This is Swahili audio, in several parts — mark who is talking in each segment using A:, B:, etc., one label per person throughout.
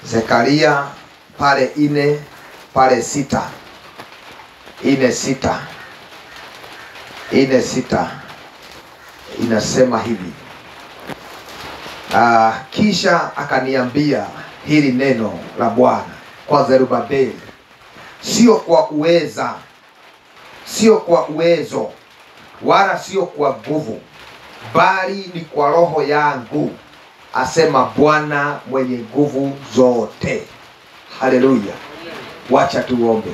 A: Zekaria pale 4 pale 6. 4:6. 4:6 inasema hivi. Kisha akaniambia hili neno la Bwana kwa Zerubabeli, sio kwa uweza, sio kwa uwezo, wala sio kwa nguvu, bali ni kwa roho yangu, asema Bwana mwenye nguvu zote. Haleluya. Wacha tuombe.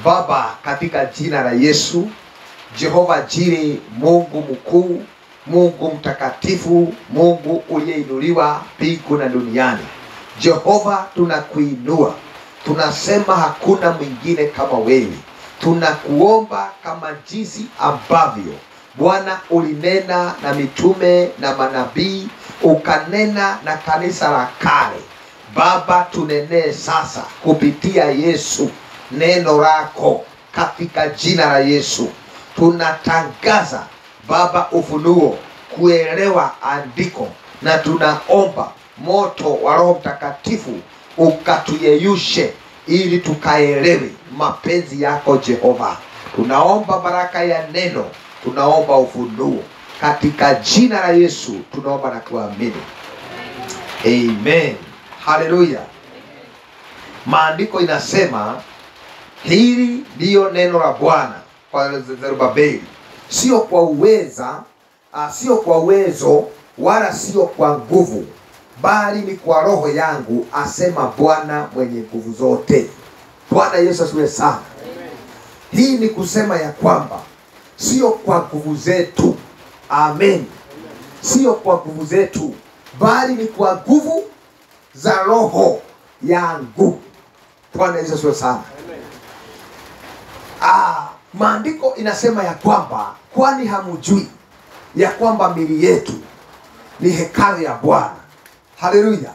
A: Baba, katika jina la Yesu, Jehova Jire, Mungu mkuu, Mungu mtakatifu, Mungu uliyeinuliwa mbingu na duniani, Jehova tunakuinua, tunasema hakuna mwingine kama wewe. Tunakuomba kama jinsi ambavyo Bwana ulinena na mitume na manabii, ukanena na kanisa la kale. Baba, tunenee sasa kupitia Yesu neno lako katika jina la Yesu. Tunatangaza Baba ufunuo, kuelewa andiko, na tunaomba moto wa Roho Mtakatifu ukatuyeyushe ili tukaelewe mapenzi yako Jehova. Tunaomba baraka ya neno, tunaomba ufunuo katika jina la Yesu tunaomba na kuamini. Amen. Haleluya. Maandiko inasema hili ndio neno la Bwana kwa Zerubabeli, sio kwa uweza, sio kwa uwezo, wala sio kwa nguvu, bali ni kwa roho yangu, asema Bwana mwenye nguvu zote. Bwana Yesu asifiwe sana. Hii ni kusema ya kwamba sio kwa nguvu zetu. Amen. Sio kwa nguvu zetu, bali ni kwa nguvu za roho yangu. Bwana Yesu asifiwe sana. Maandiko inasema ya kwamba, kwani hamujui ya kwamba mili yetu ni hekalu ya Bwana. Haleluya.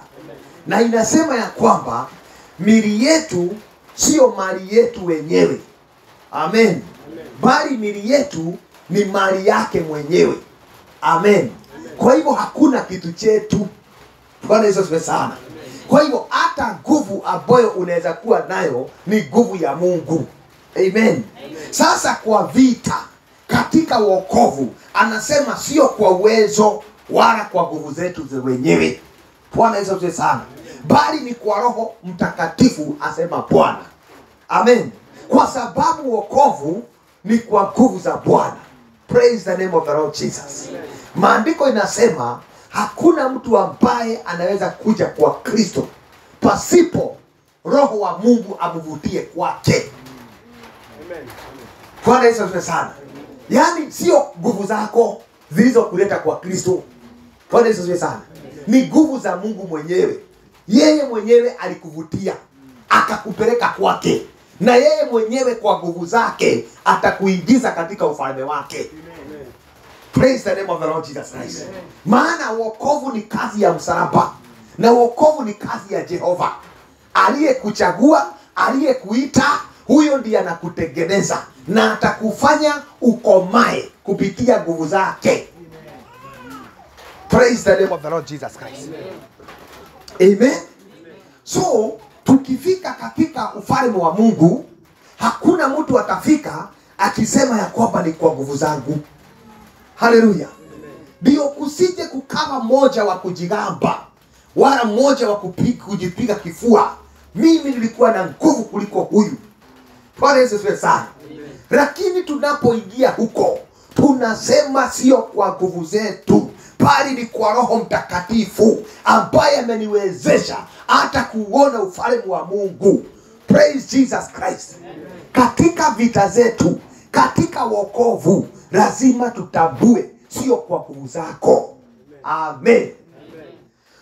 A: Na inasema ya kwamba mili yetu sio mali yetu wenyewe. Amen. Bali mili yetu ni mali yake mwenyewe. Amen. Kwa hivyo hakuna kitu chetu. Bwana Yesu asifiwe sana. Kwa hivyo hata nguvu ambayo unaweza kuwa nayo ni nguvu ya Mungu. Amen. Sasa kwa vita katika wokovu, anasema sio kwa uwezo wala kwa nguvu zetu wenyewe. Bwana Yesu asifiwe sana. Bali ni kwa Roho Mtakatifu, asema Bwana. Amen. Kwa sababu wokovu ni kwa nguvu za Bwana. Praise the name of the Lord Jesus. Maandiko inasema hakuna mtu ambaye anaweza kuja kwa Kristo pasipo Roho wa Mungu amvutie kwake. Amen. Bwana Yesu asifiwe sana. Yaani sio nguvu zako zilizokuleta kwa Kristo. Bwana Yesu asifiwe sana. Ni nguvu za Mungu mwenyewe. Yeye mwenyewe alikuvutia akakupeleka kwake, na yeye mwenyewe kwa nguvu zake atakuingiza katika ufalme wake. Amen. Praise the name of the Lord Jesus Christ. Maana wokovu ni kazi ya msalaba, na wokovu ni kazi ya Jehova aliyekuchagua, aliyekuita. Huyo ndiye anakutengeneza na atakufanya ukomae kupitia nguvu zake. Praise the name of the Lord Jesus Christ. Amen. So tukifika katika ufalme wa Mungu, hakuna mtu atafika akisema ya kwamba ni kwa nguvu zangu. Haleluya. Ndio kusije kukawa mmoja wa kujigamba, wala mmoja wa kujipiga kifua, mimi nilikuwa na nguvu kuliko huyu. Bwana Yesu asifiwe sana. Lakini tunapoingia huko, tunasema sio kwa nguvu zetu, bali ni kwa Roho Mtakatifu ambaye ameniwezesha hata kuona ufalme wa Mungu. Praise Jesus Christ. Katika vita zetu, katika wokovu, lazima tutambue sio kwa nguvu zako. Amen.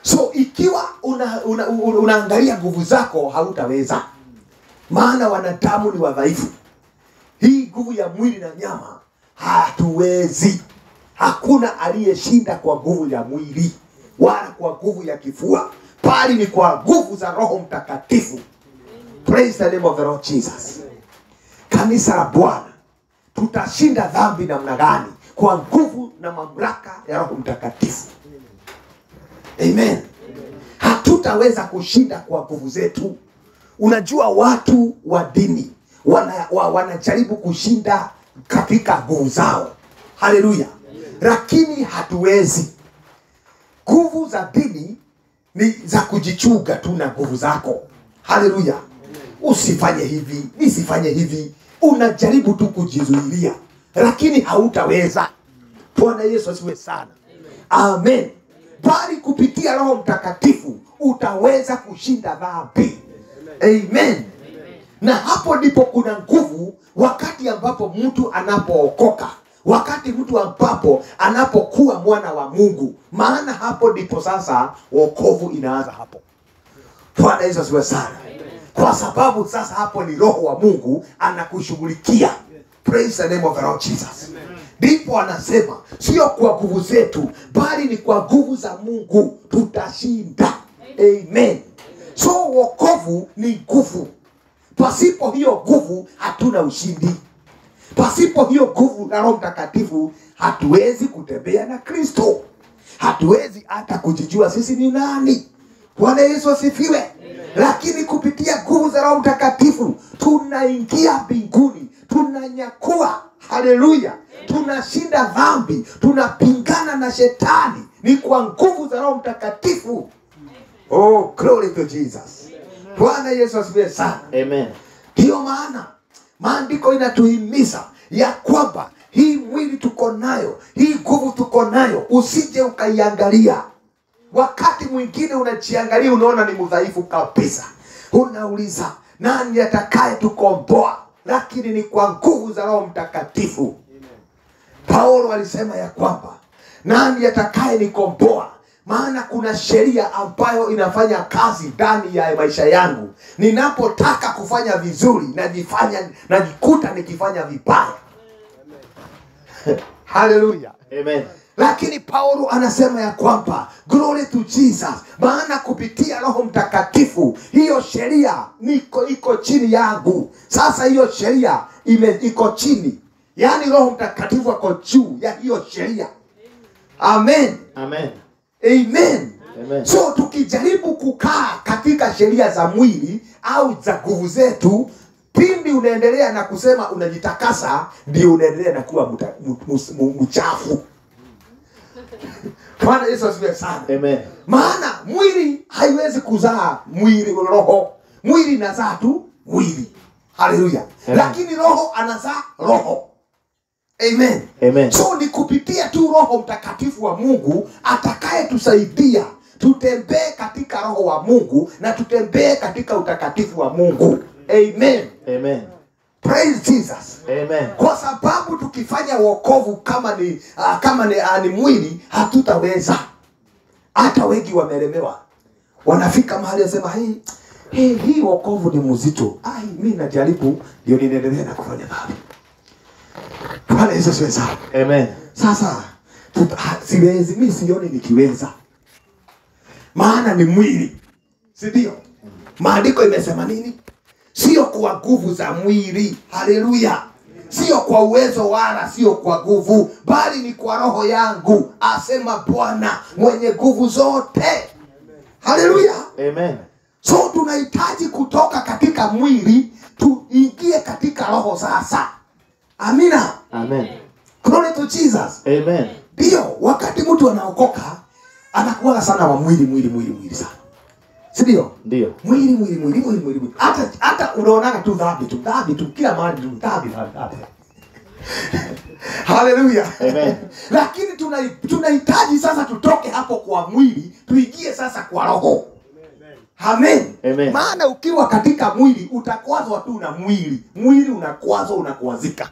A: So ikiwa unaangalia nguvu zako, hautaweza. Maana wanadamu ni wadhaifu. Hii nguvu ya mwili na nyama hatuwezi. Hakuna aliyeshinda kwa nguvu ya mwili wala kwa nguvu ya kifua, bali ni kwa nguvu za Roho Mtakatifu. Praise the name of the Lord Jesus. Kanisa la Bwana, tutashinda dhambi namna gani? Kwa nguvu na mamlaka ya Roho Mtakatifu. Amen. Hatuna hatutaweza kushinda kwa nguvu zetu. Unajua watu wa dini wanajaribu kushinda katika nguvu zao. Haleluya. Lakini hatuwezi. Nguvu za dini ni za kujichunga tu na nguvu zako. Haleluya. Usifanye hivi, nisifanye hivi. Unajaribu tu kujizuilia, lakini hautaweza. Bwana Yesu asifiwe sana. Amen. Bali kupitia Roho Mtakatifu utaweza kushinda dhambi. Amen. Na hapo ndipo kuna nguvu wakati ambapo mtu anapookoka. Wakati mtu ambapo anapokuwa mwana wa Mungu. Maana hapo ndipo sasa wokovu inaanza hapo. Bwana Yesu asifiwe sana. Kwa sababu sasa hapo ni Roho wa Mungu anakushughulikia. Praise the name of the Lord Jesus. Ndipo anasema sio kwa nguvu zetu, bali ni kwa nguvu za Mungu tutashinda. Amen. So wokovu ni nguvu. Pasipo hiyo nguvu hatuna ushindi. Pasipo hiyo nguvu na Roho Mtakatifu hatuwezi kutembea na Kristo. Hatuwezi hata kujijua sisi ni nani. Bwana Yesu asifiwe. Lakini kupitia nguvu za Roho Mtakatifu tunaingia mbinguni, tunanyakua. Haleluya. Tunashinda dhambi, tunapingana na shetani, ni kwa nguvu za Roho Mtakatifu. Oh, glory to Jesus. Bwana Yesu asifiwe sana.
B: Amen.
A: Ndio maana maandiko inatuhimiza ya kwamba hii mwili tuko nayo, hii nguvu tuko nayo, usije ukaiangalia. Wakati mwingine unajiangalia unaona ni mdhaifu kabisa. Unauliza nani atakaye tukomboa? Lakini ni kwa nguvu za Roho Mtakatifu. Paulo alisema ya kwamba nani atakaye nikomboa? Maana kuna sheria ambayo inafanya kazi ndani ya maisha yangu. Ninapotaka kufanya vizuri najikuta nikifanya vibaya. Haleluya.
B: Amen.
A: Lakini Paulo anasema ya kwamba glory to Jesus, maana kupitia Roho Mtakatifu hiyo sheria iko chini yangu. Sasa hiyo sheria iko chini, yaani Roho Mtakatifu ako juu ya hiyo sheria. Amen.
B: Amen.
A: Amen.
B: Amen.
A: So tukijaribu kukaa katika sheria za mwili au za nguvu zetu, pindi unaendelea na kusema unajitakasa, ndio unaendelea na kuwa mchafu. Bwana Yesu asifiwe sana.
B: Amen.
A: Maana mwili haiwezi kuzaa mwili, roho. Mwili inazaa tu mwili. Haleluya. Lakini roho anazaa roho. Amen.
B: Amen.
A: So ni kupitia tu Roho Mtakatifu wa Mungu atakaye tusaidia tutembee katika Roho wa Mungu na tutembee katika utakatifu wa Mungu. Amen.
B: Amen.
A: Praise Jesus.
B: Amen.
A: Kwa sababu tukifanya wokovu kama ni mwili hatutaweza. Hata wengi wamelemewa. Wanafika mahali wasema hii wokovu ni mzito. Mimi najaribu ndio niendelee na kufanya dhambi. Bwana Yesu asifiwe sana.
B: Amen.
A: Sasa siwezi, mimi sioni nikiweza. Maana ni mwili. Si ndio? Maandiko imesema nini? Sio kwa nguvu za mwili. Haleluya. Sio kwa uwezo wala sio kwa nguvu, bali ni kwa roho yangu, asema Bwana mwenye nguvu zote. Haleluya.
B: Amen.
A: So tunahitaji kutoka katika mwili tuingie katika roho sasa. Amina.
B: Amen.
A: Glory to Jesus.
B: Amen.
A: Ndio, wakati mtu anaokoka anakuwa sana wa mwili sana. Si ndio?
B: Ndio.
A: Mwili. Hata unaonaga tu dhambi tu kila mahali tu dhambi. Haleluya.
B: Amen.
A: Lakini tunahitaji sasa tutoke hapo kwa mwili tuingie sasa kwa roho. Amen.
B: Amen.
A: Maana ukiwa katika mwili utakwazwa tu na mwili. Mwili unakwazwa, unakwazika.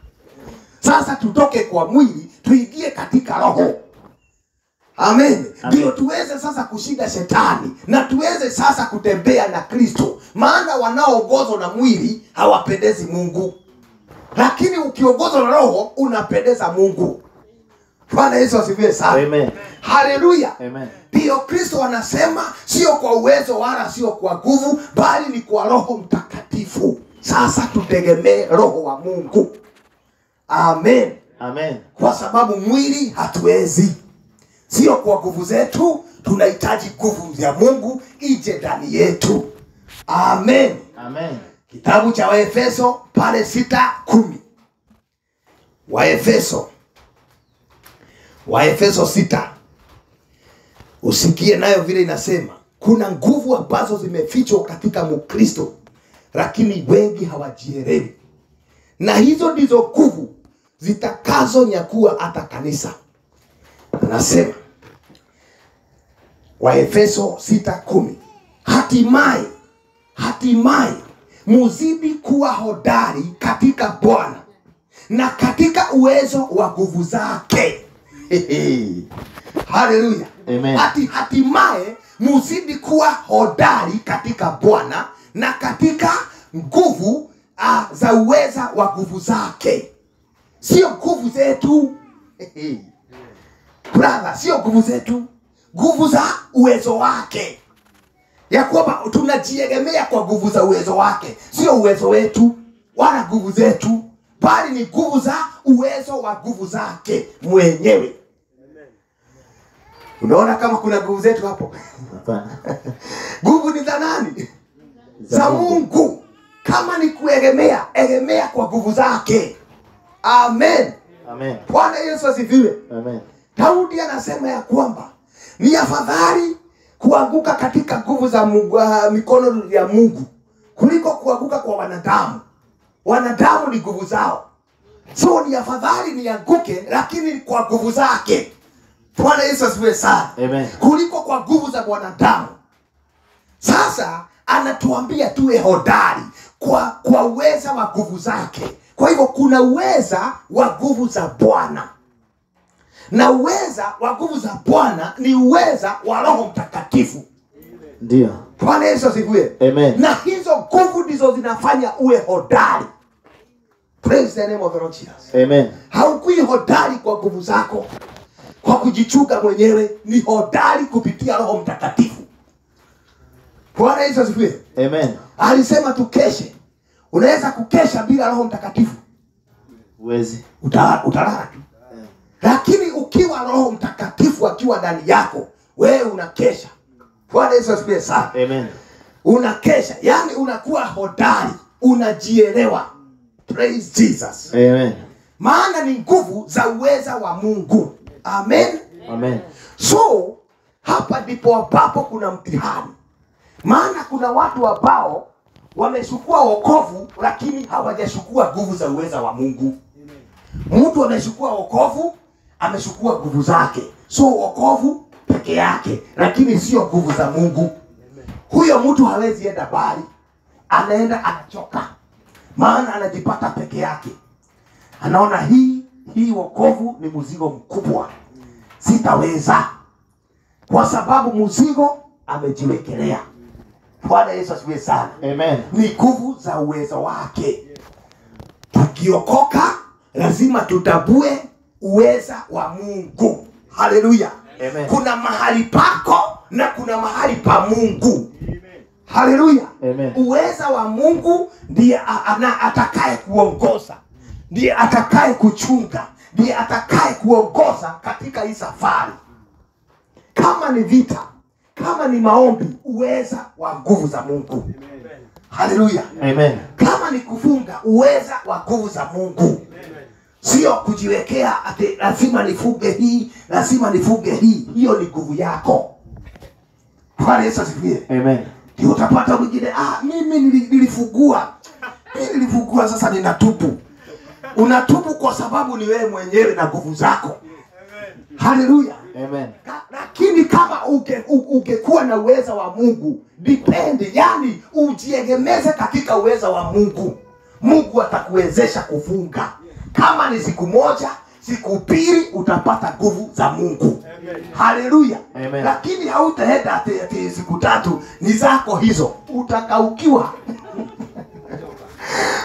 A: Sasa tutoke kwa mwili tuingie katika roho. Amen. Ndio tuweze sasa kushinda shetani na tuweze sasa kutembea na Kristo. Maana wanaoongozwa na mwili hawapendezi Mungu. Lakini ukiongozwa na roho unapendeza Mungu. Bwana Yesu asifiwe sana.
B: Amen.
A: Haleluya.
B: Amen.
A: Ndio Kristo anasema sio kwa uwezo wala sio kwa nguvu, bali ni kwa Roho Mtakatifu. Sasa tutegemee Roho wa Mungu. Amen.
B: Amen.
A: Kwa sababu mwili hatuwezi. Sio kwa nguvu zetu, tunahitaji nguvu ya Mungu ije ndani yetu. Amen.
B: Amen.
A: Kitabu cha Waefeso pale 6:10. Waefeso 6. Usikie nayo vile inasema, kuna nguvu ambazo zimefichwa katika Mkristo, lakini wengi hawajielewi. Na hizo ndizo nguvu zitakazonyakua hata kanisa. Anasema Waefeso 6:10, hatimaye muzidi kuwa hodari katika Bwana na katika uwezo wa nguvu zake. Haleluya.
B: Amen.
A: Hatimaye muzidi kuwa hodari katika Bwana na katika nguvu za uweza wa nguvu zake. Sio nguvu zetu. Brother, sio nguvu zetu, nguvu za uwezo wake. Ya kwamba tunajiegemea kwa nguvu za uwezo wake, sio uwezo wetu wala nguvu zetu, bali ni nguvu za uwezo wa nguvu zake mwenyewe. Unaona kama kuna nguvu zetu hapo?
B: Hapana.
A: Nguvu ni za nani? Za Mungu. Kama ni kuegemea, egemea kwa nguvu zake. Amen.
B: Amen.
A: Bwana Yesu asifiwe.
B: Amen.
A: Daudi anasema ya kwamba ni afadhali kuanguka katika nguvu za Mungu, mikono ya Mungu, kuliko kuanguka kwa wanadamu. Wanadamu ni nguvu zao. So ni afadhali nianguke lakini kwa nguvu zake. Bwana Yesu asifiwe sana.
B: Amen.
A: Kuliko kwa nguvu za wanadamu. Sasa anatuambia tuwe hodari kwa uweza wa nguvu zake. Kwa hivyo kuna uweza wa nguvu za Bwana. Na uweza wa nguvu za Bwana ni uweza wa Roho Mtakatifu.
B: Ndio.
A: Bwana Yesu asifiwe.
B: Amen.
A: Na hizo nguvu ndizo zinafanya uwe hodari. Praise the name of the Lord Jesus.
B: Amen.
A: Haukui hodari kwa nguvu zako, kwa kujichunga mwenyewe, ni hodari kupitia Roho Mtakatifu. Bwana Yesu asifiwe.
B: Amen.
A: Alisema tukeshe. Unaweza kukesha bila Roho Mtakatifu?
B: Uwezi.
A: Utalala tu. Lakini ukiwa Roho Mtakatifu akiwa ndani yako, wewe unakesha. Bwana Yesu asifiwe sana.
B: Amen.
A: Unakesha, yani unakuwa hodari, unajielewa. Praise Jesus.
B: Amen.
A: Maana ni nguvu za uweza wa Mungu. Amen.
B: Amen.
A: So hapa ndipo ambapo kuna mtihani. Maana kuna watu ambao wameshukua wokovu lakini hawajashukua nguvu za uweza wa Mungu. Mtu ameshukua wokovu, ameshukua nguvu zake. So wokovu peke yake, lakini sio nguvu za Mungu. Huyo mtu hawezi enda bali, anaenda anachoka. Maana anajipata peke yake. Anaona hii wokovu ni mzigo mkubwa. Sitaweza. Kwa sababu mzigo amejiwekelea. Bwana Yesu asifiwe sana.
B: Amen.
A: Ni nguvu za uwezo wake. Tukiokoka lazima tutabue uweza wa Mungu. Haleluya.
B: Amen.
A: Kuna mahali pako na kuna mahali pa Mungu. Haleluya.
B: Amen.
A: Uweza wa Mungu ndiye atakaye kuongoza, ndiye atakaye kuchunga, ndiye atakaye kuongoza katika hii safari. Kama ni vita, kama ni maombi, uweza wa nguvu za Mungu. Haleluya.
B: Amen.
A: Kama ni kufunga, uweza wa nguvu za Mungu. Sio kujiwekea ati lazima nifunge hii, lazima nifunge hii. Hiyo ni nguvu yako. Bwana Yesu asifiwe.
B: Amen.
A: Ndio utapata mwingine, mimi nilifungua. Mimi nilifungua, sasa ninatubu. Unatubu kwa sababu ni wewe mwenyewe na nguvu zako. Haleluya.
B: Amen.
A: Lakini kama ungekuwa na uweza wa Mungu, depende, yani ujiegemeze katika uweza wa Mungu. Mungu atakuwezesha kufunga. Kama ni siku moja, siku pili utapata nguvu za Mungu. Haleluya.
B: Amen.
A: Lakini hautaenda ati siku tatu ni zako hizo. Utakaukiwa.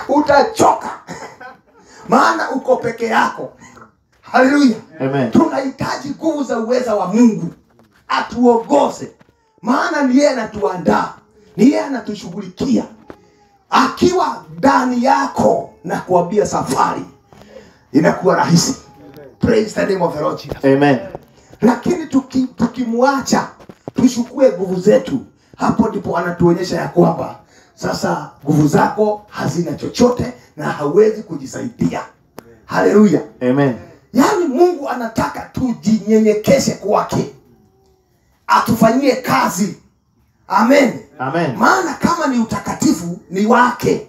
A: Utachoka. Maana uko peke yako. Haleluya.
B: Amen.
A: Tunahitaji nguvu za uweza wa Mungu atuongoze. Maana ni yeye anatuandaa, ni yeye anatushughulikia. Akiwa ndani yako na kuambia safari inakuwa rahisi. Praise the name of the Lord Jesus.
B: Amen.
A: Lakini tukimwacha tushukue nguvu zetu, hapo ndipo anatuonyesha ya kwamba sasa nguvu zako hazina chochote na hawezi kujisaidia. Haleluya.
B: Amen.
A: Yaani Mungu anataka tujinyenyekeshe kwake, atufanyie kazi. Amen.
B: Amen.
A: Maana kama ni utakatifu ni wake,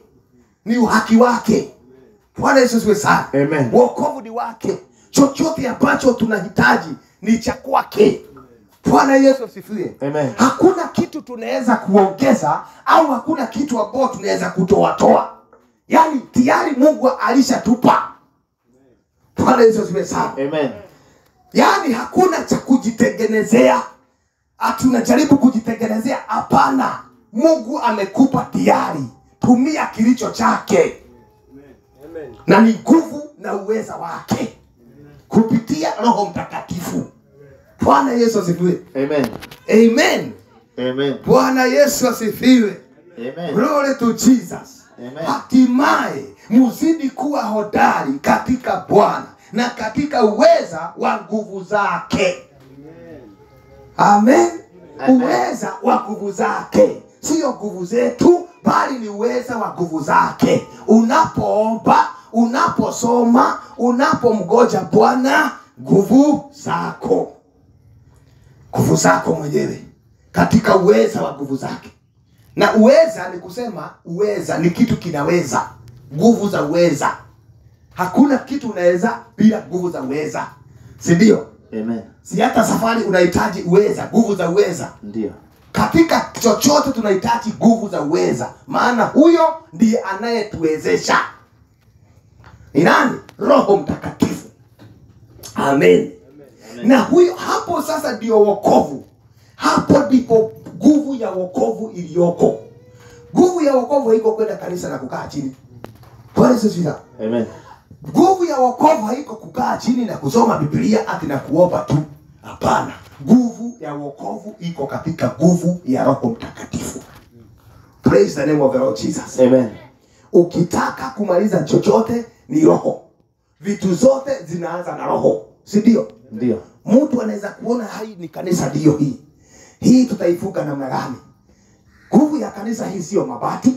A: ni uhaki wake. Bwana Yesu asifiwe sana.
B: Amen.
A: Wokovu ni wake. Chochote ambacho tunahitaji ni cha kwake. Bwana Yesu asifiwe.
B: Amen.
A: Hakuna kitu tunaweza kuongeza au hakuna kitu ambacho tunaweza kutoa. Yaani tayari Mungu alishatupa. Bwana Yesu asifiwe sana.
B: Amen.
A: Yaani hakuna cha kujitengenezea. Tunajaribu kujitengenezea, hapana. Mungu amekupa tayari. Tumia kilicho chake. Amen. Na ni nguvu na uweza wake kupitia Roho Mtakatifu. Bwana Yesu asifiwe.
B: Amen.
A: Amen.
B: Amen.
A: Bwana Yesu asifiwe.
B: Amen.
A: Glory to Jesus.
B: Amen.
A: Hatimaye muzidi kuwa hodari katika Bwana na katika uweza wa nguvu zake. Amen.
B: Amen.
A: Uweza wa nguvu zake, sio nguvu zetu, bali ni uweza wa nguvu zake. Unapoomba, unaposoma, unapomgoja Bwana, nguvu zako mwenyewe katika uweza wa nguvu zake. Na uweza ni kusema, uweza ni kitu kinaweza. Nguvu za uweza. Hakuna kitu unaweza bila nguvu za uweza. Si ndio?
B: Amen.
A: Si hata safari unahitaji uweza, nguvu za uweza.
B: Ndio.
A: Katika chochote tunahitaji nguvu za uweza, maana huyo ndiye anayetuwezesha. Ni nani? Roho Mtakatifu. Amen. Amen. Na huyo hapo sasa ndio wokovu. Hapo ndipo nguvu ya wokovu iliyoko. Nguvu ya wokovu haiko kwenda kanisa na kukaa chini. Bwana Yesu asifiwe.
B: Amen.
A: Nguvu ya wokovu haiko kukaa chini na kusoma Biblia ati na kuomba tu. Hapana. Nguvu ya wokovu iko katika nguvu ya Roho Mtakatifu. Praise the name of the Lord Jesus.
B: Amen.
A: Ukitaka kumaliza chochote ni roho. Vitu zote zinaanza na roho. Si ndio?
B: Ndio.
A: Mtu anaweza kuona hai ni kanisa ndio hii. Hii tutaifuka namna gani? Nguvu ya kanisa hii sio mabati.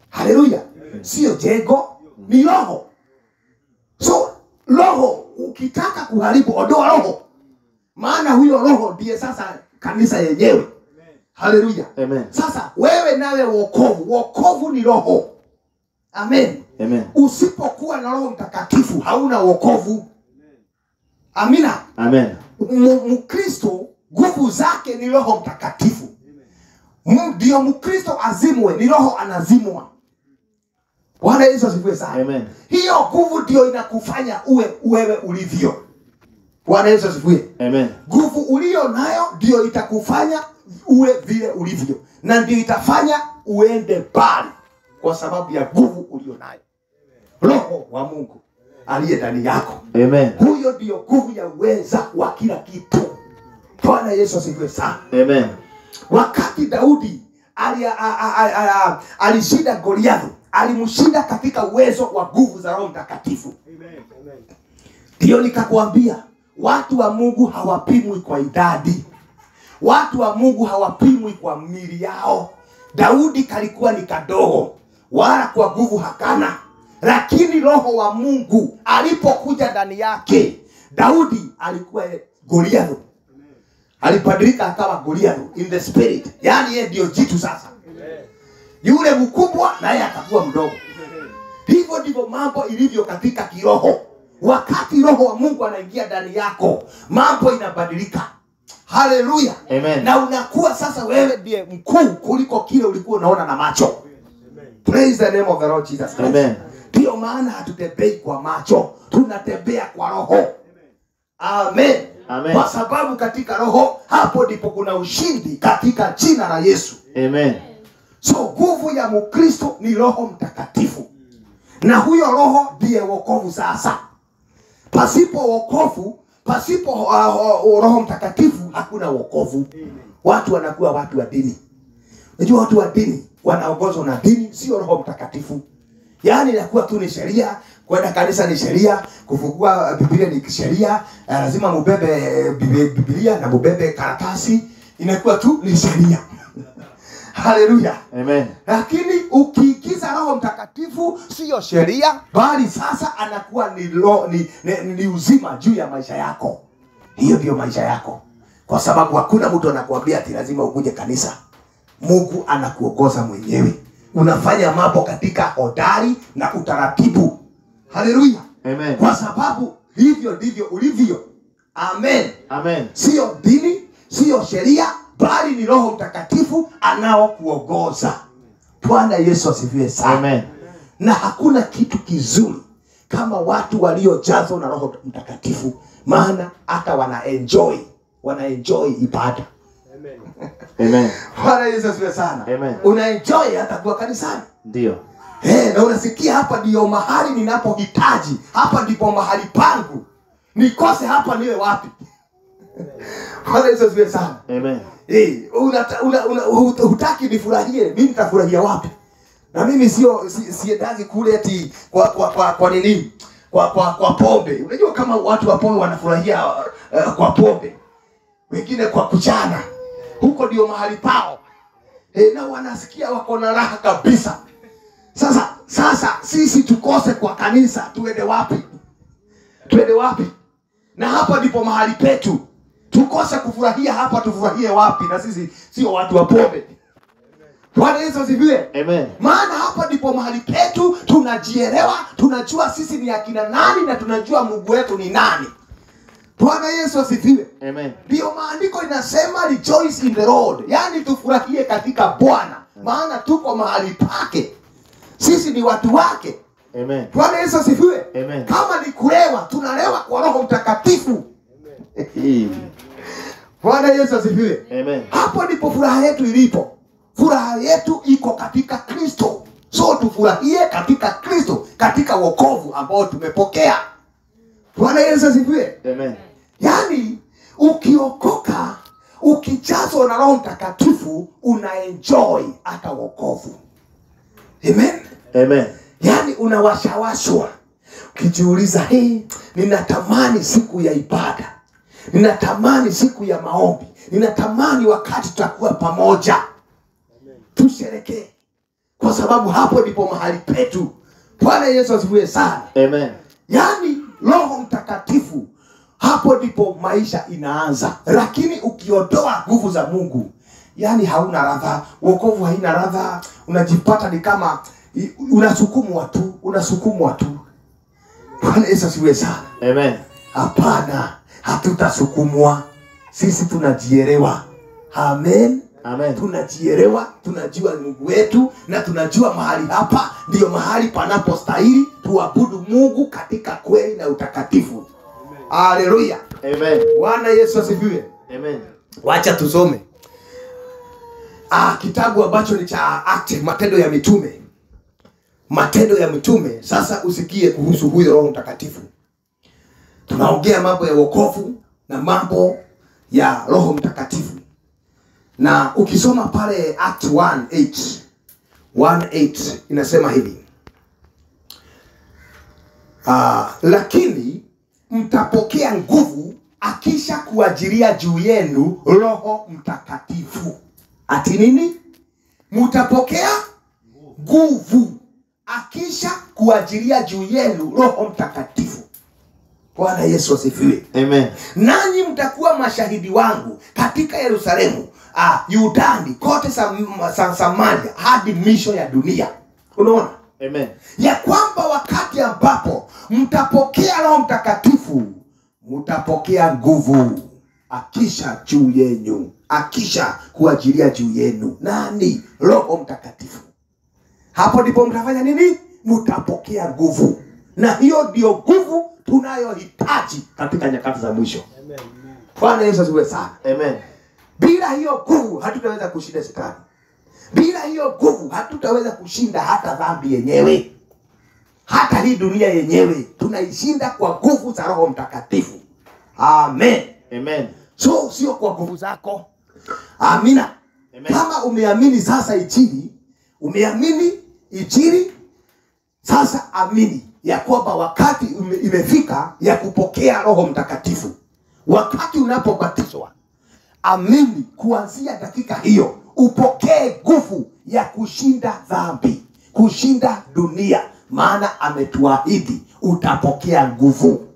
A: Haleluya. Sio jengo, ni roho. So, roho ukitaka kuharibu, ondoa roho. Maana huyo roho ndiye sasa kanisa yenyewe. Haleluya.
B: Amen.
A: Sasa wewe nawe wokovu ni roho. Amen.
B: Amen.
A: Usipokuwa na Roho Mtakatifu hauna wokovu. Amina.
B: Amen.
A: Mkristo nguvu zake ni Roho Mtakatifu. Ndio Mkristo azimwe, ni roho anazimwa. Bwana Yesu asifiwe sana.
B: Amen.
A: Hiyo nguvu ndio inakufanya wewe ulivyo. Bwana Yesu asifiwe.
B: Amen.
A: Nguvu ulio nayo ndio itakufanya uwe vile ulivyo, na ndio itafanya uende mbali kwa sababu ya nguvu ulio nayo. Roho wa Mungu aliye ndani yako.
B: Amen.
A: Huyo ndio nguvu ya uweza wa kila kitu. Bwana Yesu asifiwe sana.
B: Amen.
A: Wakati Daudi alishinda Goliathi, alimshinda katika uwezo wa nguvu za Roho Mtakatifu. Amen. Ndio nikakwambia watu wa Mungu hawapimwi kwa idadi. Watu wa Mungu hawapimwi kwa miili yao. Daudi kalikuwa ni kadogo, wala kwa nguvu hakana. Lakini Roho wa Mungu alipokuja ndani yake, Daudi alikuwa Goliathi. Alibadilika akawa Goliathi in the spirit. Yaani yeye ndio jitu sasa. Yule mkubwa na yeye akakuwa mdogo. Hivyo ndivyo mambo ilivyo katika kiroho. Wakati Roho wa Mungu anaingia ndani yako, mambo inabadilika. Haleluya.
B: Amen.
A: Na unakuwa sasa wewe ndiye mkuu kuliko kile ulikuwa unaona na macho. Praise the name of the Lord Jesus Christ.
B: Amen.
A: Ndio maana hatutembei kwa macho, tunatembea kwa roho. Amen.
B: Amen.
A: Kwa sababu katika roho hapo ndipo kuna ushindi katika jina la Yesu.
B: Amen.
A: So nguvu ya Mkristo ni Roho Mtakatifu. Na huyo roho ndiye wokovu sasa. Pasipo wokovu, pasipo Roho Mtakatifu hakuna wokovu. Watu wanakuwa watu wa dini. Unajua watu wa dini wanaongozwa na dini, sio Roho Mtakatifu. Yaani inakuwa tu ni sheria, Kwenda kanisa ni sheria, kufungua Biblia ni sheria, lazima mubebe Biblia na mubebe karatasi, inakuwa tu ni sheria. Haleluya.
B: Amen.
A: Lakini ukiigiza Roho Mtakatifu sio sheria, bali sasa anakuwa ni uzima juu ya maisha yako. Hiyo ndio maisha yako. Kwa sababu hakuna mtu anakuambia ati lazima ukuje kanisa. Mungu anakuongoza mwenyewe. Unafanya mambo katika hodari na utaratibu. Haleluya.
B: Amen.
A: Kwa sababu hivyo ndivyo ulivyo. Amen.
B: Amen.
A: Sio dini, sio sheria, bali ni Roho Mtakatifu anaokuongoza. Bwana Yesu asifiwe sana.
B: Amen.
A: Na hakuna kitu kizuri kama watu waliojazwa na Roho Mtakatifu, maana hata wana enjoy ibada.
B: Amen. Amen.
A: Bwana Yesu asifiwe sana.
B: Amen.
A: Una enjoy hata kwa kanisani.
B: Ndio.
A: Na unasikia hapa ndio mahali ninapohitaji. Hapa ndipo mahali pangu. Nikose hapa niwe wapi? Bwana Yesu asifiwe sana.
B: Amen.
A: Hutaki nifurahie, mimi nitafurahia wapi? Na mimi siendaji kule eti kwa nini? Kwa pombe. Unajua kama watu wa pombe wanafurahia kwa pombe. Wengine kwa kuchana. Huko ndio mahali pao. Na wanasikia wako na raha kabisa. Sasa sisi tukose kwa kanisa, tuende wapi? Tuende wapi? Na hapa ndipo mahali petu. Tukose kufurahia hapa, tufurahie wapi? Na sisi sio watu wa pombe. Bwana Yesu asifiwe.
B: Amen.
A: Maana hapa ndipo mahali petu, tunajielewa, tunajua sisi ni akina nani na tunajua Mungu wetu ni nani. Bwana Yesu asifiwe.
B: Amen.
A: Ndio maandiko inasema rejoice in the Lord. Yaani tufurahie katika Bwana. Maana tuko mahali pake. Sisi ni watu wake.
B: Amen.
A: Bwana Yesu asifiwe.
B: Amen.
A: Kama ni kulewa, tunalewa kwa Roho Mtakatifu. Amen. Bwana Yesu asifiwe.
B: Amen.
A: Hapo ndipo furaha yetu ilipo. Furaha yetu iko katika Kristo. So tufurahie katika Kristo, katika wokovu ambao tumepokea. Bwana Yesu asifiwe.
B: Amen.
A: Yaani ukiokoka, ukijazwa na Roho Mtakatifu, unaenjoy hata wokovu. Amen.
B: Amen.
A: Yaani unawashawashwa. Ukijiuliza, ninatamani siku ya ibada. Ninatamani siku ya maombi. Ninatamani wakati tutakuwa pamoja. Tusherekee. Kwa sababu hapo ndipo mahali petu. Bwana Yesu asifiwe sana.
B: Amen.
A: Yaani Roho Mtakatifu, hapo ndipo maisha inaanza. Lakini ukiondoa nguvu za Mungu, yaani hauna ladha, wokovu haina ladha, unajipata ni kama unasukumwa tu. Bwana Yesu asifiwe sana.
B: Amen.
A: Hapana, hatutasukumwa. Sisi tunajielewa. Amen.
B: Amen.
A: Tunajielewa, tunajua Mungu wetu na tunajua mahali hapa ndio mahali panapostahili tuabudu Mungu katika kweli na utakatifu. Haleluya.
B: Amen.
A: Bwana Yesu asifiwe.
B: Amen.
A: Wacha tusome kitabu ambacho ni cha Acts, Matendo ya Mitume. Matendo ya Mitume. Sasa usikie kuhusu huyo Roho Mtakatifu. Tunaongea mambo ya wokovu na mambo ya Roho Mtakatifu. Na ukisoma pale Act 1:8 inasema hivi. Lakini mtapokea nguvu akisha kuajilia juu yenu Roho Mtakatifu. Ati nini? Mtapokea nguvu akisha kuajilia juu yenu Roho Mtakatifu. Bwana Yesu asifiwe.
B: Amen.
A: Nanyi mtakuwa mashahidi wangu katika Yerusalemu, Yudani, kote Samaria, hadi misho ya dunia. Unaona?
B: Amen.
A: Ya kwamba wakati ambapo mtapokea Roho Mtakatifu, mtapokea nguvu akisha juu yenu, akisha kuajilia juu yenu. Nani? Roho Mtakatifu. Hapo ndipo mtafanya nini? Mtapokea nguvu. Na hiyo ndio nguvu tunayohitaji katika nyakati za mwisho. Amen. Bwana Yesu asifiwe sana.
B: Amen.
A: Bila hiyo nguvu hatutaweza kushinda shetani. Bila hiyo nguvu hatutaweza kushinda hata dhambi yenyewe. Hata hii dunia yenyewe tunaishinda kwa nguvu za Roho Mtakatifu. Amen.
B: Amen.
A: So sio kwa nguvu zako. Amina.
B: Amen.
A: Kama umeamini sasa Injili, umeamini Injili, sasa amini. ya kwamba wakati imefika ya kupokea Roho Mtakatifu. Wakati unapobatizwa, amini kuanzia dakika hiyo upokee nguvu ya kushinda dhambi, kushinda dunia, maana ametuahidi utapokea nguvu.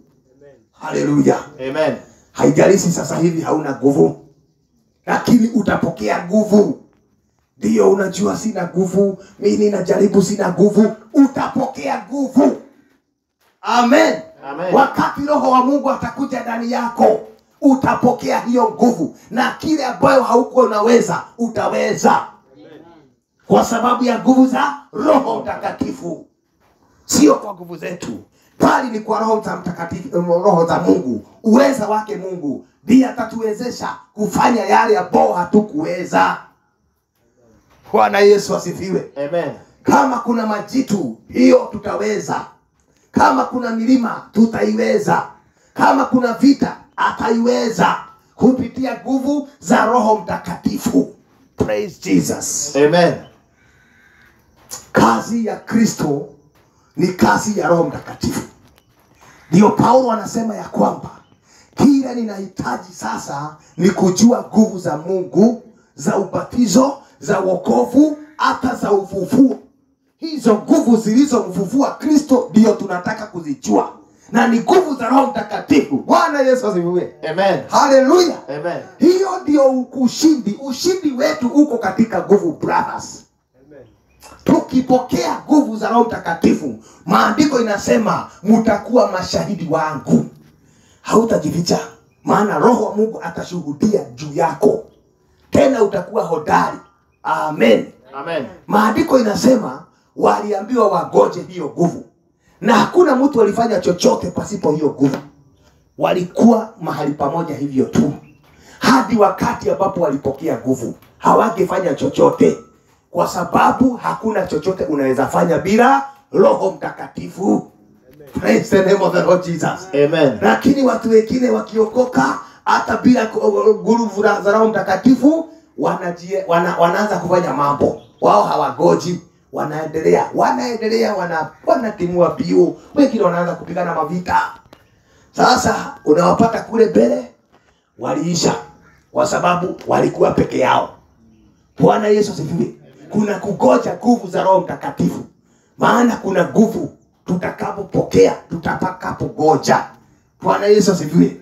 A: Haleluya.
B: Amen.
A: Haijalishi sasa hivi hauna nguvu, lakini utapokea nguvu. Ndio unajua sina nguvu, mimi najaribu sina nguvu, utapokea nguvu. Amen.
B: Amen.
A: Wakati Roho wa Mungu atakuja ndani yako, utapokea hiyo nguvu, na kile ambayo hauko unaweza utaweza. Amen. Kwa sababu ya nguvu za Roho Mtakatifu. Sio kwa nguvu zetu, bali ni kwa Roho Mtakatifu, Roho za Mungu, uweza wake Mungu ndiye atatuwezesha kufanya yale ambayo hatukuweza. Bwana Yesu asifiwe.
B: Amen.
A: Kama kuna majitu, hiyo tutaweza. Kama kuna milima, tutaiweza. Kama kuna vita, ataiweza kupitia nguvu za Roho Mtakatifu. Praise Jesus.
B: Amen.
A: Kazi ya Kristo ni kazi ya Roho Mtakatifu. Ndio Paulo anasema ya kwamba kile ninahitaji sasa ni kujua nguvu za Mungu, za ubatizo, za wokovu, hata za ufufuo. Hizo nguvu zilizomfufua Kristo ndio tunataka kuzijua, na ni nguvu za Roho Mtakatifu. Bwana Yesu asifiwe.
B: Amen.
A: Haleluya.
B: Amen.
A: Hiyo ndio ushindi. Ushindi wetu uko katika nguvu, brothers. Amen. Tukipokea nguvu za Roho Mtakatifu, maandiko inasema mtakuwa mashahidi wangu. Hautajificha, maana Roho wa Mungu atashuhudia juu yako. Tena utakuwa hodari. Amen.
B: Amen.
A: Maandiko inasema waliambiwa wagoje hiyo nguvu, na hakuna mtu alifanya chochote pasipo hiyo nguvu. Walikuwa mahali pamoja hivyo tu hadi wakati ambapo walipokea nguvu. Hawangefanya chochote, kwa sababu hakuna chochote unaweza fanya bila Roho Mtakatifu. Praise the name of the Lord Jesus.
B: Amen.
A: Lakini watu wengine wakiokoka hata bila nguvu za Roho Mtakatifu, wanaanza kufanya mambo. Wao hawagoji, wanaendelea wanatimua bio, wengine wanaanza kupigana mavita. Sasa unawapata kule mbele waliisha, kwa sababu walikuwa peke yao. Bwana Yesu asifiwe. Kuna kugoja nguvu za Roho Mtakatifu, maana kuna nguvu tutakapopokea, tutakapogoja. Bwana Yesu asifiwe.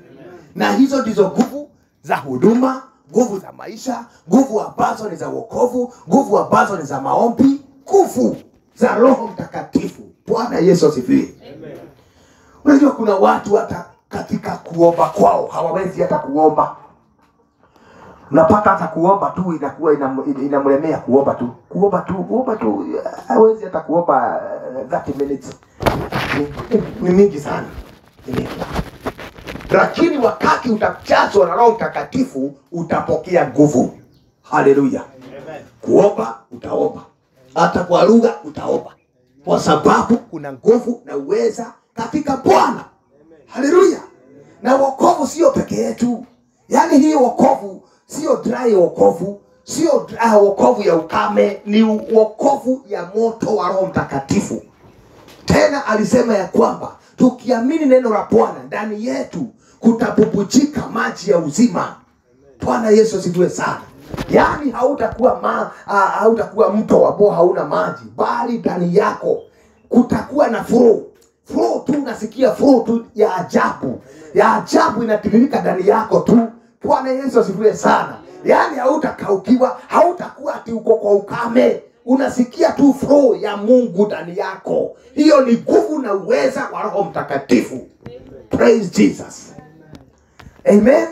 A: Na hizo ndizo nguvu za huduma, nguvu za maisha, nguvu ambazo ni za wokovu, nguvu ambazo ni za maombi, nguvu za Roho Mtakatifu. Bwana Yesu asifiwe. Amen. Unajua kuna watu hata katika kuomba kwao hawawezi hata kuomba. Unapata hata kuomba tu inakuwa inamlemea kuomba tu. Hawezi hata kuomba 30 minutes. Ni mingi sana. Lakini wakati utajazwa na Roho Mtakatifu utapokea nguvu. Haleluya. Amen. Kuomba utaomba, hata kwa lugha utaomba, kwa sababu kuna nguvu na uweza katika Bwana. Haleluya. Na wokovu sio peke yetu. Yaani hii wokovu sio dry wokovu, sio wokovu ya ukame, ni wokovu ya moto wa Roho Mtakatifu. Tena alisema ya kwamba tukiamini neno la Bwana, ndani yetu kutabubujika maji ya uzima. Bwana Yesu asifiwe sana. Yaani hautakuwa mto ambao hauna maji, bali ndani yako kutakuwa na flow tu. Unasikia flow tu ya ajabu inatiririka ndani yako tu. Bwana Yesu asifiwe sana. Yaani hautakaukiwa, hautakuwa ati uko kwa ukame. Unasikia tu flow ya Mungu ndani yako. Hiyo ni nguvu na uweza wa Roho Mtakatifu. Praise Jesus. Amen.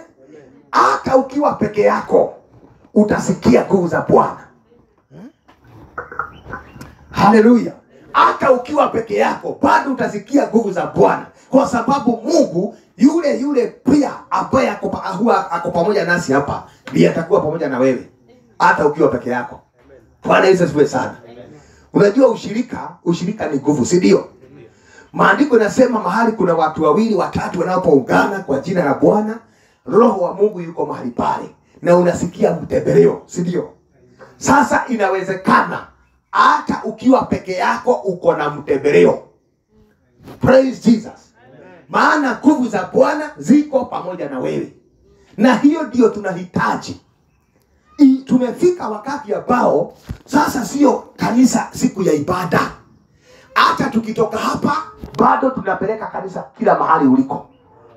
A: Hata ukiwa peke yako utasikia nguvu za Bwana. Haleluya. Hata ukiwa peke yako bado utasikia nguvu za Bwana, kwa sababu Mungu yule pia ambaye ako pamoja nasi hapa ndiye atakuwa pamoja na wewe hata ukiwa peke yako. Bwana Yesu asifiwe sana. Unajua ushirika ni nguvu, si ndio? Maandiko yanasema mahali kuna watu wawili watatu wanapoungana kwa jina la Bwana, Roho wa Mungu yuko mahali pale, na unasikia mtembeleo, si ndio? Sasa inawezekana hata ukiwa peke yako uko na mtembeleo. Praise Jesus. Maana nguvu za Bwana ziko pamoja na wewe. Na hiyo ndio tunahitaji. Tumefika wakati ambao sasa sio kanisa siku ya ibada. Hata tukitoka hapa bado tunapeleka kanisa kila mahali uliko.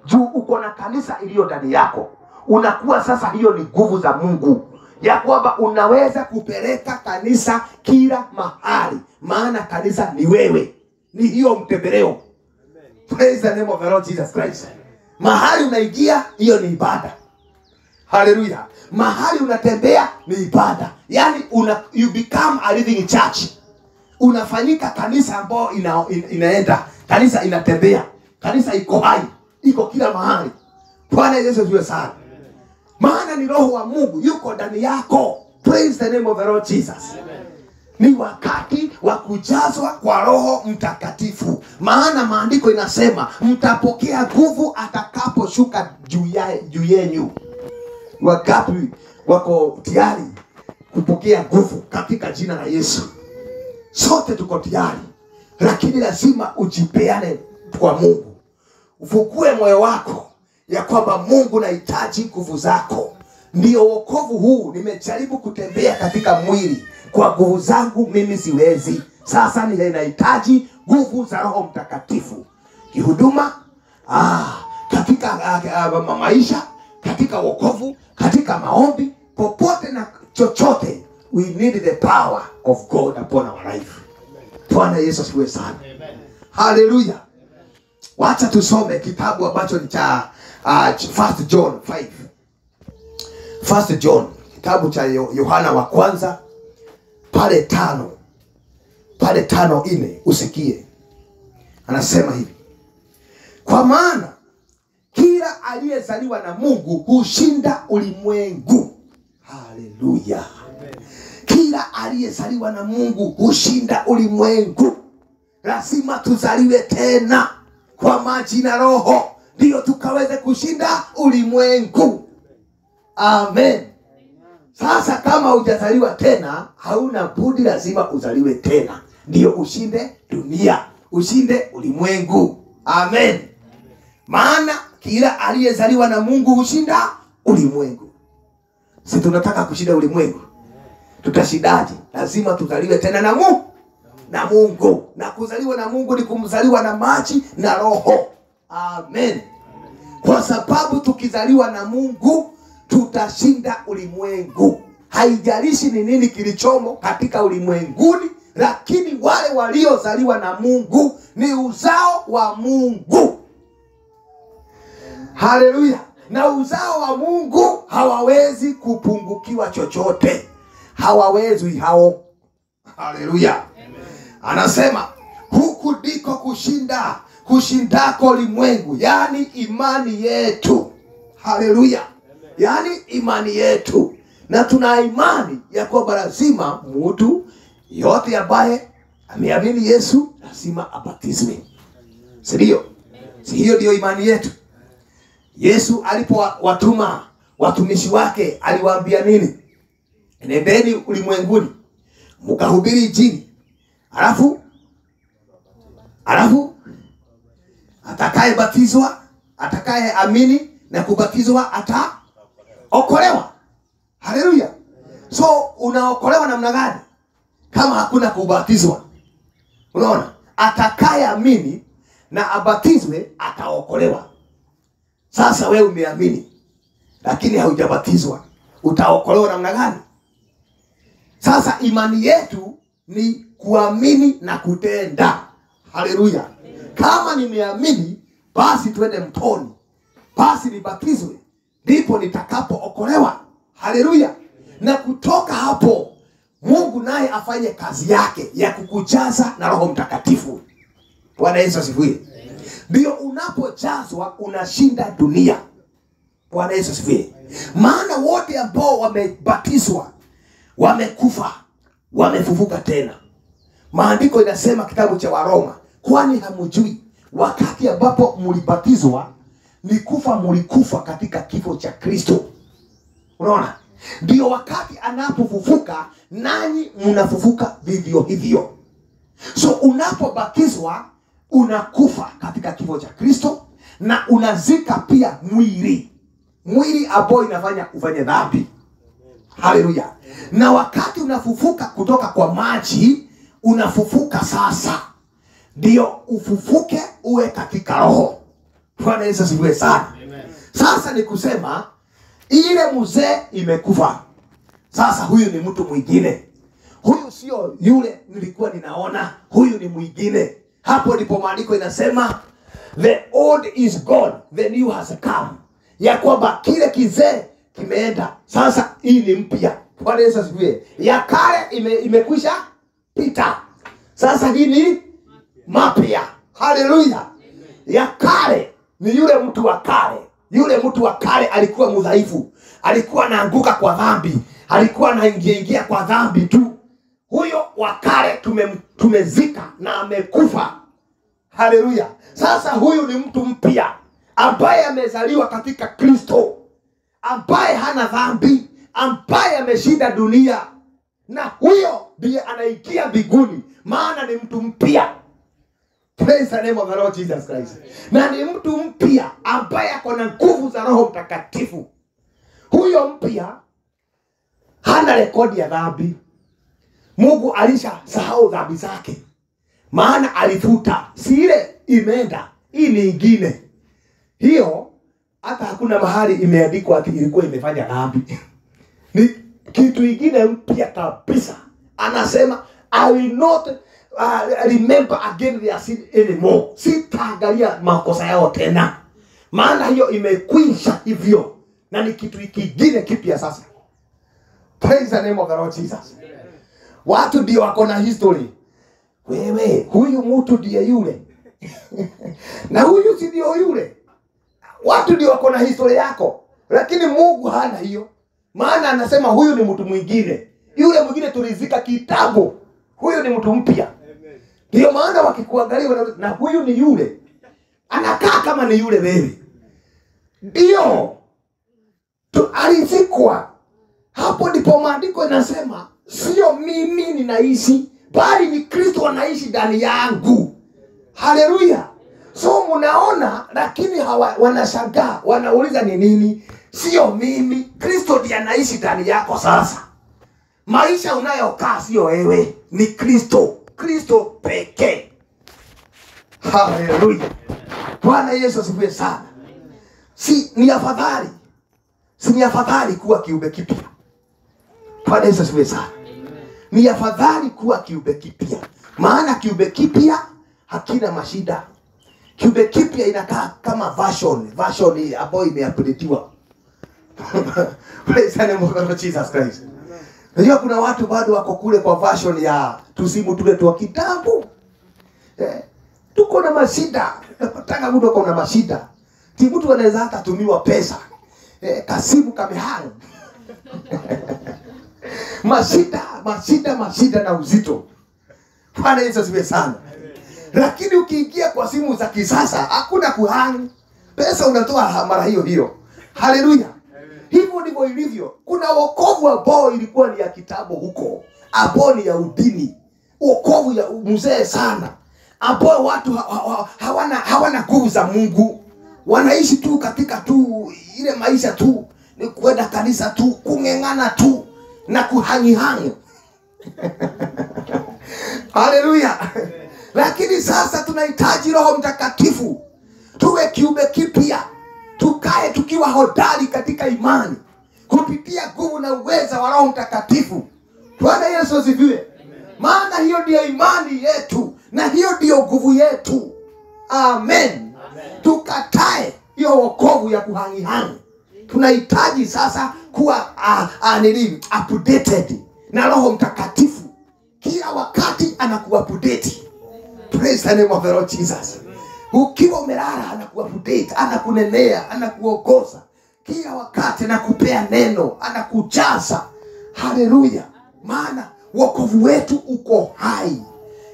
A: Juu uko na kanisa iliyo ndani yako. Unakuwa sasa, hiyo ni nguvu za Mungu, ya kwamba unaweza kupeleka kanisa kila mahali. Maana kanisa ni wewe. Ni hiyo mtembeleo. Praise the name of the Lord Jesus Christ. Mahali unaingia, hiyo ni ibada. Hallelujah. Mahali unatembea ni ibada. Yani you become a living church. Unafanyika kanisa ambao inaenda. Kanisa inatembea. Kanisa iko hai. Iko kila mahali. Bwana Yesu asifiwe sana. Maana ni Roho wa Mungu yuko ndani yako. Praise the name of the Lord Jesus. Ni wakati wa kujazwa kwa Roho Mtakatifu. Maana maandiko inasema mtapokea nguvu atakaposhuka juu yenu. Wakati wako tayari kupokea nguvu katika jina la Yesu. Sote tuko tayari, lakini lazima ujipeane kwa Mungu. Ufukue moyo wako ya kwamba Mungu nahitaji nguvu zako. Ndio wokovu huu, nimejaribu kutembea katika mwili kwa nguvu zangu mimi siwezi. Sasa ninahitaji nguvu za Roho Mtakatifu. Kihuduma, katika maisha, katika wokovu, katika maombi, popote na chochote, we need the power of God upon our life. Bwana Yesu asifiwe sana. Hallelujah. Wacha tusome kitabu ambacho ni cha 1 John 5. 1 John, kitabu cha Yohana wa kwanza pale 5:4 usikie. Anasema hivi: kwa maana kila aliyezaliwa na Mungu hushinda ulimwengu. Haleluya. Kila aliyezaliwa na Mungu hushinda ulimwengu. Lazima tuzaliwe tena kwa maji na Roho, ndio tukaweze kushinda ulimwengu. Amen. Sasa kama hujazaliwa tena, hauna budi, lazima uzaliwe tena ndio ushinde dunia, ushinde ulimwengu. Amen. Maana kila aliyezaliwa na Mungu hushinda ulimwengu. Si tunataka kushinda ulimwengu? Tutashindaje? Lazima tuzaliwe tena na Mungu. Na kuzaliwa na Mungu ni kumzaliwa na maji na Roho. Amen. Kwa sababu tukizaliwa na Mungu tutashinda ulimwengu. Haijalishi ni nini kilichomo katika ulimwenguni, lakini wale waliozaliwa na Mungu ni uzao wa Mungu. Haleluya. Na uzao wa Mungu hawawezi kupungukiwa chochote. Hawawezi hao. Haleluya. Anasema huku ndiko kushindako ulimwengu, yani imani yetu. Haleluya. Yani imani yetu. Na tuna imani ya kwamba lazima mtu yote ambaye ameamini Yesu lazima abatizwe. Sindio? Si hiyo ndio imani yetu? Yesu alipowatuma watumishi wake aliwaambia nini? Nendeni ulimwenguni mkahubiri Injili. Alafu atakayebatizwa, atakayeamini na kubatizwa ataokolewa. Haleluya. So unaokolewa namna gani kama hakuna kubatizwa? Unaona? Atakayeamini na abatizwe ataokolewa. Sasa wewe umeamini lakini haujabatizwa, utaokolewa namna gani? Sasa imani yetu ni kuamini na kutenda. Haleluya. Kama nimeamini, basi twende mtoni, basi nibatizwe, ndipo nitakapookolewa. Haleluya. Na kutoka hapo Mungu naye afanye kazi yake ya kukujaza na Roho Mtakatifu. Bwana Yesu asifiwe. Ndio unapojazwa unashinda dunia. Bwana Yesu asifiwe. Maana wote ambao wamebatizwa wamekufa, wamefufuka tena. Maandiko inasema kitabu cha Waroma, kwani hamjui wakati ambapo mlibatizwa ni kufa, mlikufa katika kifo cha Kristo. Unaona? Ndio wakati anapofufuka nanyi mnafufuka vivyo hivyo. So unapobatizwa unakufa katika kifo cha Kristo, na unazika pia mwili ambao inafanya ufanye dhambi. Haleluya. Na wakati unafufuka kutoka kwa maji, unafufuka sasa, ndio ufufuke uwe katika roho. Bwana Yesu asifiwe sana. Sasa ni kusema ile mzee imekufa. Sasa huyu ni mtu mwingine. Huyu sio yule nilikuwa ninaona, huyu ni mwingine. Hapo ndipo maandiko inasema the old is gone, the new has come. Ya kwamba kile kizee kimeenda, sasa hii ni mpya. Bwana Yesu asifiwe. Ya kale imekwisha pita. Sasa hii ni mapya. Haleluya. Ya kale ni yule mtu wa kale. Yule mtu wa kale alikuwa mdhaifu, alikuwa anaanguka kwa dhambi, alikuwa anaingia kwa dhambi tu. Huyo wa kale tumezika na amekufa. Haleluya. Sasa huyu ni mtu mpya ambaye amezaliwa katika Kristo, ambaye hana dhambi, ambaye ameshinda dunia, na huyo ndiye anaingia mbinguni, maana ni mtu mpya. Praise the name of the Lord Jesus Christ. Na ni mtu mpya ambaye ako na nguvu za Roho Mtakatifu. Huyo mpya hana rekodi ya dhambi. Mungu alishasahau dhambi zake, maana alifuta. Si ile imeenda, hii ni ingine. Hiyo hata hakuna mahali imeandikwa ati ilikuwa imefanya dhambi. Ni kitu ingine mpya kabisa. Anasema I will not remember again their sin anymore. Sitaangalia makosa yao tena, maana hiyo imekwisha hivyo, na ni kitu kingine kipya sasa. Praise the name of the Lord Jesus. Watu ndio wako na history. Wewe, huyu mtu ndiye yule. Na huyu si ndio yule. Watu ndio wako na history yako, lakini Mungu hana hiyo. Maana anasema huyu ni mtu mwingine. Yule mwingine tulizika kitambo. Huyu ni mtu mpya. Ndio maana wakikuangalia na huyu ni yule, anakaa kama ni yule wewe. Ndio alizikwa. Hapo ndipo maandiko inasema sio mimi ninaishi, bali ni Kristo anaishi ndani yangu. Haleluya. So mnaona, lakini wanashangaa, wanauliza ni nini? Sio mimi, Kristo ndiye anaishi ndani yako sasa. Maisha unayokaa sio wewe, ni Kristo. Kristo pekee. Haleluya. Bwana Yesu asifiwe sana. Si ni afadhali kuwa kiumbe kipya. Bwana Yesu asifiwe sana. Ni afadhali kuwa kiumbe kipya, maana kiumbe kipya hakina mashida. Kiumbe kipya inakaa kama version ambayo imeupdateiwa. Praise the name of the Lord Jesus Christ. Unajua kuna watu bado wako kule kwa version ya tusimu tule tu kitambo. Tuko na mashida. Napataka mtu ako na mashida. Ti mtu anaweza hata tumiwa pesa. Kasimu kamehang. Mashida na uzito. Bwana Yesu asifiwe sana. Lakini ukiingia kwa simu za kisasa hakuna kuhang. Pesa unatoa mara hiyo. Haleluya. Hivyo ndivyo ilivyo. Kuna wokovu ambao ilikuwa ni ya kitabu huko, ambao ni ya udini. Wokovu ya mzee sana, ambao watu hawana nguvu za Mungu. Wanaishi tu katika tu ile maisha tu, ni kwenda kanisa tu, kungengana tu na kuhangihangi. Haleluya. Lakini sasa tunahitaji Roho Mtakatifu. Tuwe kiumbe kipya. Tukae tukiwa hodari katika imani, kupitia nguvu na uweza wa Roho Mtakatifu. Bwana Yesu asifiwe. Maana hiyo ndio imani yetu, na hiyo ndio nguvu yetu. Amen. Tukatae hiyo wokovu ya kuhangihangi. Tunahitaji sasa kuwa updated na Roho Mtakatifu. Kila wakati anakuupdate. Praise the name of the Lord Jesus. Ukiwa umelala anakuupdate, anakunenea, anakuongoza. Kila wakati anakupea neno, anakujaza. Haleluya. Maana wokovu wetu uko hai.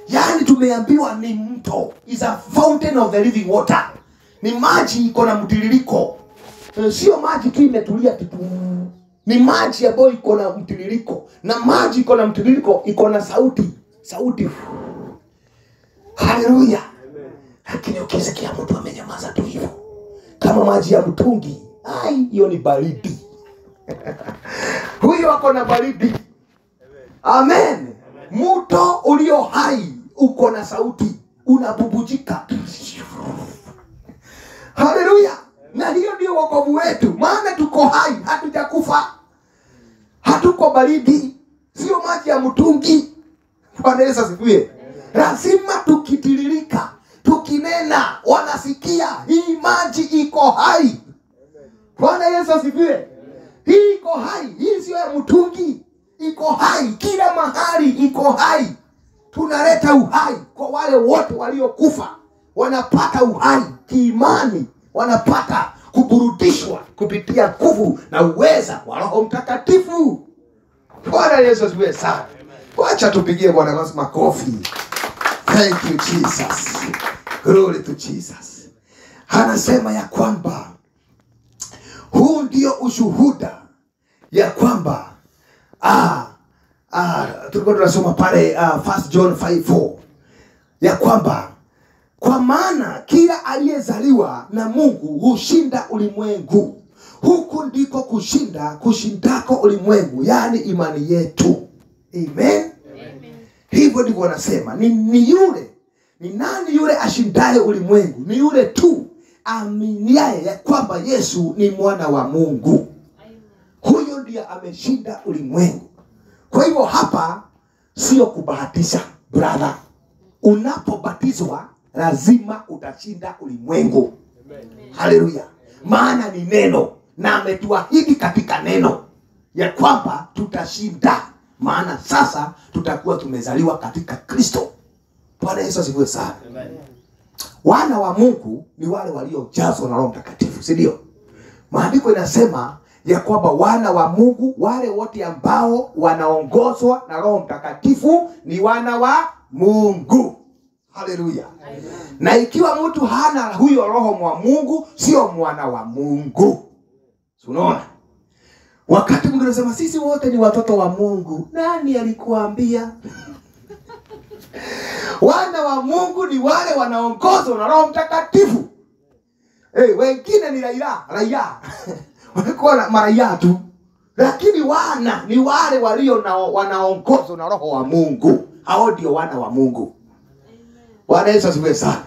A: Yaani tumeambiwa ni mto, is a fountain of the living water. Ni maji iko na mtiririko. Sio maji tu imetulia tu. Ni maji ambayo iko na mtiririko. Na maji iko na mtiririko, iko na sauti. Haleluya. Lakini ukisikia mtu amenyamaza tu hivyo kama maji ya mtungi, hiyo ni baridi. Huyo ako na baridi. Amen. Mto ulio hai uko na sauti, unabubujika. Haleluya. Na hiyo ndio wokovu wetu. Maana tuko hai, hatujakufa. Hatuko baridi, sio maji ya mtungi. Bwana Yesu asifiwe. Lazima tukitiririka, tukinena, wanasikia hii maji iko hai. Bwana Yesu asifiwe. Hii iko hai, hii sio ya mtungi. Iko hai, kila mahali iko hai. Tunaleta uhai kwa wale wote waliokufa. Wanapata uhai kiimani, wanapata kuburudishwa kupitia nguvu na uweza wa Roho Mtakatifu. Bwana Yesu asifiwe sana. Wacha tupigie Bwana Yesu makofi. Thank you Jesus. Glory to Jesus. Anasema ya kwamba huu ndio ushuhuda ya kwamba tulikuwa tunasoma pale 1 John 5:4 ya kwamba kwa maana kila aliyezaliwa na Mungu hushinda ulimwengu. Huku ndiko kushindako ulimwengu, yani imani yetu. Amen. Hivyo ndivyo wanasema. Ni nani yule ashindaye ulimwengu? Ni yule tu aminiaye ya kwamba Yesu ni mwana wa Mungu. Huyo ndiye ameshinda ulimwengu. Kwa hivyo hapa sio kubahatisha, brother. Unapobatizwa lazima utashinda ulimwengu. Haleluya. Maana ni neno, na ametuahidi katika neno ya kwamba tutashinda. Maana sasa tutakuwa tumezaliwa katika Kristo. Bwana Yesu asifiwe sana. Wana wa Mungu ni wale waliojazwa na Roho Mtakatifu, si ndio? Maandiko inasema ya kwamba wana wa Mungu, wale wote ambao wanaongozwa na Roho Mtakatifu ni wana wa Mungu. Haleluya. Na ikiwa mtu hana huyo Roho wa Mungu, sio mwana wa Mungu. Unaona? Wakati Mungu anasema sisi wote ni watoto wa Mungu, nani alikuambia? Wana wa Mungu ni wale wanaongozwa na Roho Mtakatifu. Wengine ni raia. Wanakuwa maraia tu. Lakini wana ni wale wanaongozwa na Roho wa Mungu. Hao ndio wana wa Mungu. Bwana Yesu asifiwe sana.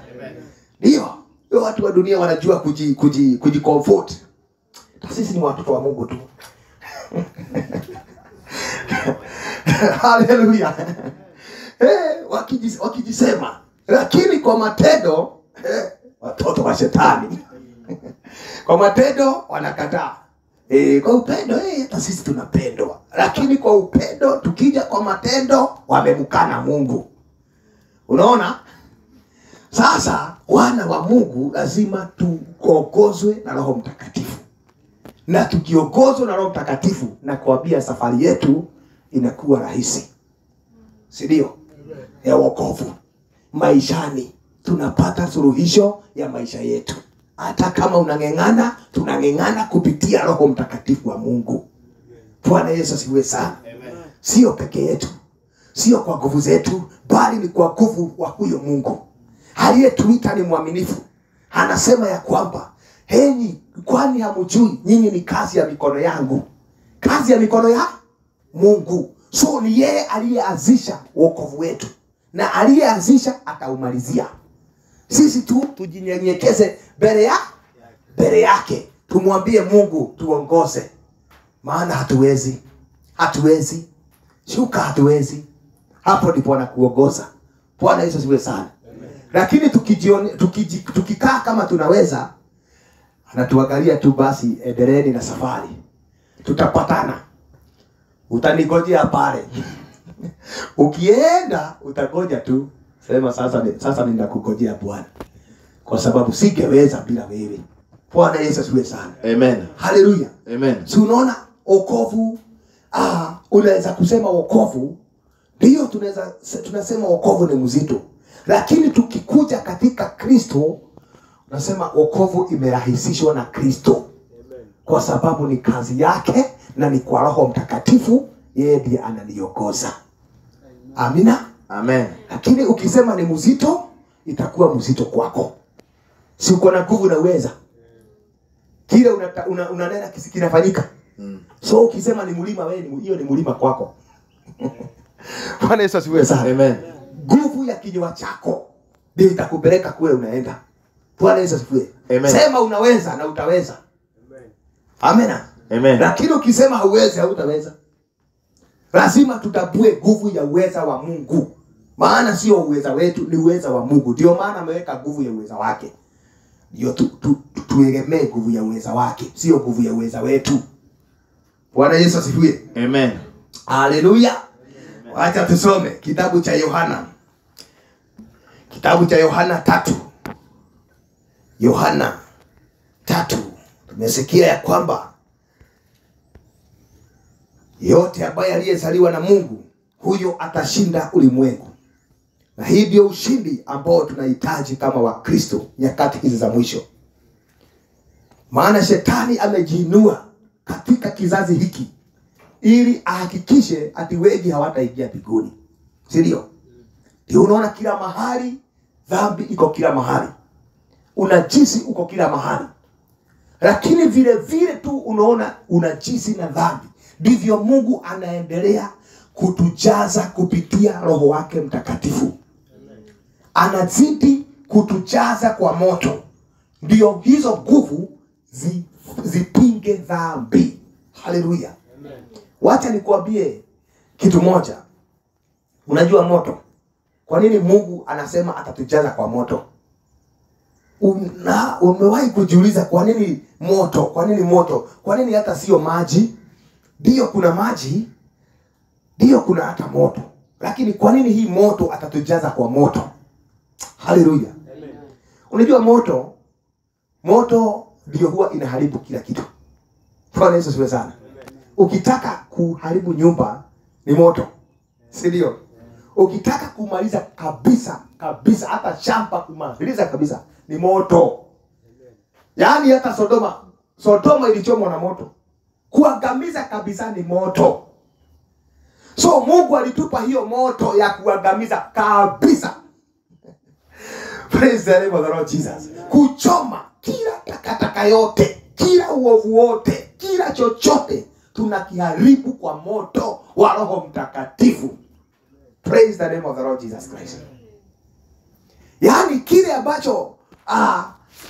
A: Ndio. Watu wa dunia wanajua kujicomfort. Sisi ni watoto wa Mungu tu. Haleluya. Wakijisema, lakini kwa matendo watoto wa shetani. Kwa matendo wanakataa. Kwa upendo hata sisi tunapendwa. Lakini kwa upendo tukija kwa matendo wamemkana Mungu. Unaona? Sasa wana wa Mungu lazima tuongozwe na Roho Mtakatifu. Na tukiongozwa na Roho Mtakatifu, na kuambia safari yetu inakuwa rahisi. Si ndio? Ya wokovu. Maishani tunapata suluhisho ya maisha yetu. Hata kama unang'eng'ana, tunang'eng'ana kupitia Roho Mtakatifu wa Mungu. Bwana Yesu asifiwe sana. Sio peke yetu, sio kwa nguvu zetu, bali ni kwa nguvu wa huyo Mungu aliyetuita ni mwaminifu. Anasema ya kwamba henyi, kwani hamjui nyinyi ni kazi ya mikono yangu? Kazi ya mikono ya Mungu. So ni yeye aliyeanzisha wokovu wetu, na aliyeanzisha ataumalizia. Sisi tu tujinyenyekeze mbele yake, tumwambie Mungu tuongoze. Maana hatuwezi shuka, hatuwezi. Hapo ndipo anakuongoza. Bwana Yesu asifiwe sana. Lakini tukikaa kama tunaweza, anatuangalia tu, basi endeleeni na safari, tutapatana. Utanigojea pale. Ukienda utagoja tu, sema sasa ninakugojea Bwana, kwa sababu singeweza bila wewe. Bwana Yesu asifiwe sana.
B: Amen.
A: Haleluya.
B: Amen.
A: Si unaona wokovu? Unaweza kusema wokovu ndio, tunasema wokovu ni mzito. Lakini tukikuja katika Kristo, unasema wokovu imerahisishwa na Kristo. Kwa sababu ni kazi yake na ni kwa Roho Mtakatifu, yeye ndiye ananiongoza. Amina.
B: Amen.
A: Lakini ukisema ni mzito, itakuwa mzito kwako. Si uko na nguvu na uweza. Kile unanena kinafanyika. So ukisema ni mlima, wewe hiyo ni mlima kwako. Bwana Yesu asifiwe sana.
B: Amen.
A: Nguvu ya kinywa chako ndio itakupeleka kule unaenda. Bwana Yesu asifiwe.
B: Amen.
A: Sema unaweza na utaweza. Amen.
B: Amen.
A: Lakini ukisema hauwezi, hautaweza. Lazima tutambue nguvu ya uweza wa Mungu. Maana sio uweza wetu, ni uweza wa Mungu. Ndio maana ameweka nguvu ya uweza wake. Ndio tuegemee nguvu ya uweza wake, sio nguvu ya uweza wetu. Bwana Yesu asifiwe.
B: Amen.
A: Haleluya. Acha tusome kitabu cha Yohana. Kitabu cha Yohana 3. Yohana 3. Tumesikia ya kwamba yote ambaye aliyezaliwa na Mungu, huyo atashinda ulimwengu. Na hii ndio ushindi ambao tunahitaji kama Wakristo nyakati hizi za mwisho. Maana shetani amejiinua katika kizazi hiki ili ahakikishe ati wengi hawataingia mbinguni. Si ndio? Ndio unaona kila mahali dhambi iko kila mahali. Unajisi uko kila mahali. Lakini vile vile tu unaona unajisi na dhambi, ndivyo Mungu anaendelea kutujaza kupitia Roho wake Mtakatifu. Anazidi kutujaza kwa moto. Ndio hizo nguvu zipinge dhambi. Haleluya. Wacha nikuambie kitu moja. Unajua moto? Kwa nini Mungu anasema atatujaza kwa moto? Umewahi kujiuliza kwa nini moto? Kwa nini moto? Kwa nini hata sio maji? Ndio kuna maji, ndio kuna hata moto. Lakini kwa nini hii moto atatujaza kwa moto? Haleluya. Unajua moto ndio huwa inaharibu kila kitu. Bwana Yesu asifiwe sana. Ukitaka kuharibu nyumba ni moto. Si ndio? Ukitaka kumaliza kabisa hata shamba kumaliza kabisa ni moto. Yaani hata Sodoma ilichomwa na moto. Kuangamiza kabisa ni moto. So Mungu alitupa hiyo moto ya kuangamiza kabisa. Praise the name of the Lord Jesus. Kuchoma kila takataka yote, kila uovu wote, kila chochote tunakiharibu kwa moto wa Roho Mtakatifu. Praise the name of the Lord Jesus Christ. Yaani kile ambacho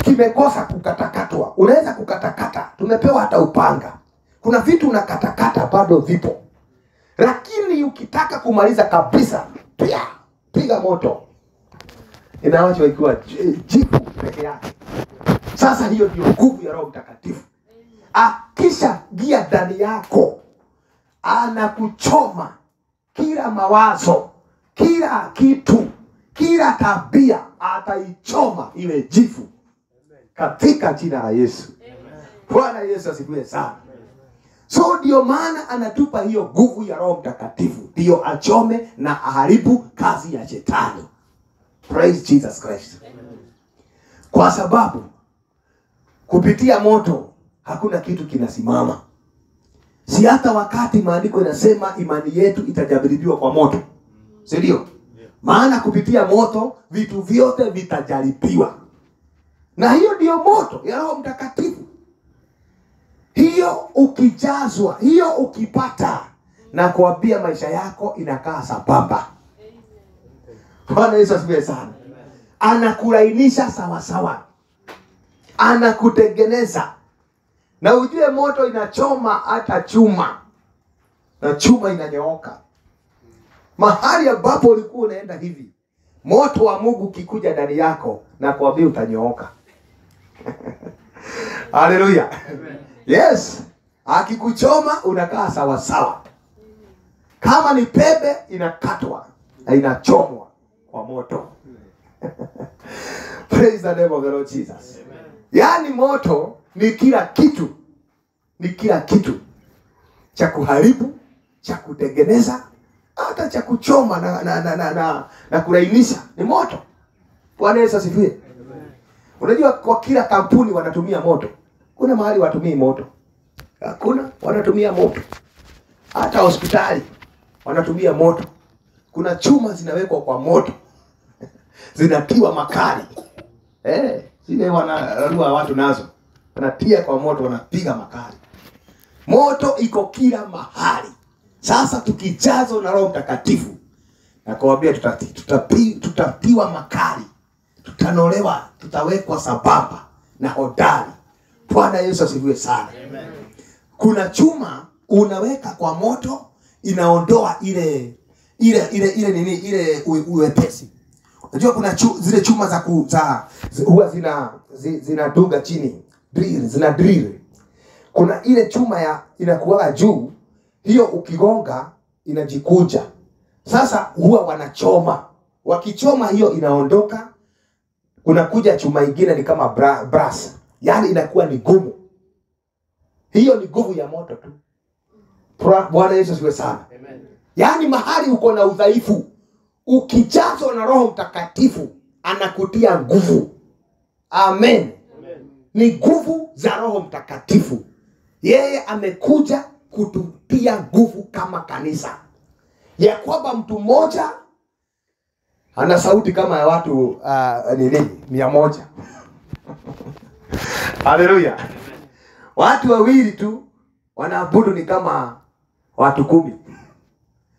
A: kimekosa kukatakatwa, unaweza kukatakata. Tumepewa hata upanga. Kuna vitu unakatakata bado vipo. Lakini ukitaka kumaliza kabisa, piga moto. Inawachwa ikiwa jipu peke yake. Sasa hiyo ndio nguvu ya Roho Mtakatifu. Akisha gia ndani yako, anakuchoma kila mawazo, kila kitu, kila tabia, ataichoma iwe jifu. Katika jina la Yesu. Bwana Yesu asifiwe sana. So ndio maana anatupa hiyo nguvu ya Roho Mtakatifu, ndio achome na aharibu kazi ya shetani. Praise Jesus Christ. Kwa sababu kupitia moto hakuna kitu kinasimama. Si hata wakati maandiko yanasema imani yetu itajaribiwa kwa moto. Si ndio? Maana kupitia moto vitu vyote vitajaribiwa. Na hiyo ndio moto ya Roho Mtakatifu. Hiyo ukijazwa, hiyo ukipata, na kuambia maisha yako inakaa sambamba. Bwana Yesu asifiwe sana. Anakulainisha sawa sawa. Anakutengeneza. Na ujue moto inachoma hata chuma. Na chuma inanyooka. Mahali ambapo ulikuwa unaenda hivi, moto wa Mungu ukikuja ndani yako, na kuambia utanyooka. Haleluya. Yes. Akikuchoma unakaa sawa sawa. Kama ni pembe inakatwa na inachomwa kwa moto. Praise the name of the Lord Jesus. Yaani moto ni kila kitu. Ni kila kitu. Cha kuharibu, cha kutengeneza, hata cha kuchoma na kulainisha ni moto. Bwana Yesu asifiwe. Unajua kwa kila kampuni wanatumia moto. Kuna mahali watumii moto. Hakuna, wanatumia moto. Hata hospitali wanatumia moto. Kuna chuma zinawekwa kwa moto. zinatiwa makali. Zile wanarua watu nazo. Wanatia kwa moto, wanapiga makali. Moto iko kila mahali. Sasa tukijazwa na Roho Mtakatifu, nakwambia tutatiwa makali. Tutanolewa, tutawekwa sambamba na hodari. Bwana Yesu asifiwe sana. Amen. Kuna chuma unaweka kwa moto, inaondoa ile uwepesi. Unajua kuna zile chuma za huwa zinadunga chini, zina drill. Kuna ile chuma inakuwa juu, hiyo ukigonga inajikunja. Sasa huwa wanachoma. Wakichoma hiyo inaondoka, kuna kuja chuma ingine ni kama brass. Yaani inakuwa ni gumu. Hiyo ni nguvu ya moto tu. Bwana Yesu asifiwe sana. Amen. Yaani mahali uko na udhaifu, ukijazwa na Roho Mtakatifu anakutia nguvu. Amen. Amen. Ni nguvu za Roho Mtakatifu. Yeye amekuja kututia nguvu kama kanisa. Ya kwamba mtu mmoja ana sauti kama ya watu 100. Haleluya. Watu wawili tu wanaabudu ni kama watu 10.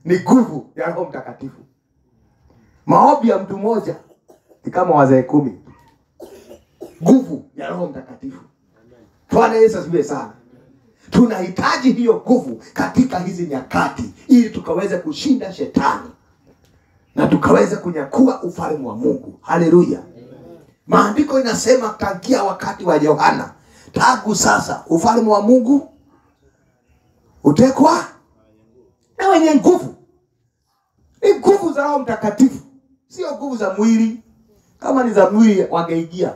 A: Ni nguvu ya Roho Mtakatifu. Maombi ya mtu mmoja ni kama wazee 10. Nguvu ya Roho Mtakatifu. Bwana Yesu asifiwe sana. Tunahitaji hiyo nguvu katika hizi nyakati ili tukaweze kushinda shetani na tukaweze kunyakua ufalme wa Mungu. Haleluya. Maandiko inasema tangia wakati wa Yohana, tangu sasa ufalme wa Mungu utekwa na wenye nguvu. Ni nguvu za Roho Mtakatifu, sio nguvu za mwili. Kama ni za mwili wangeingia.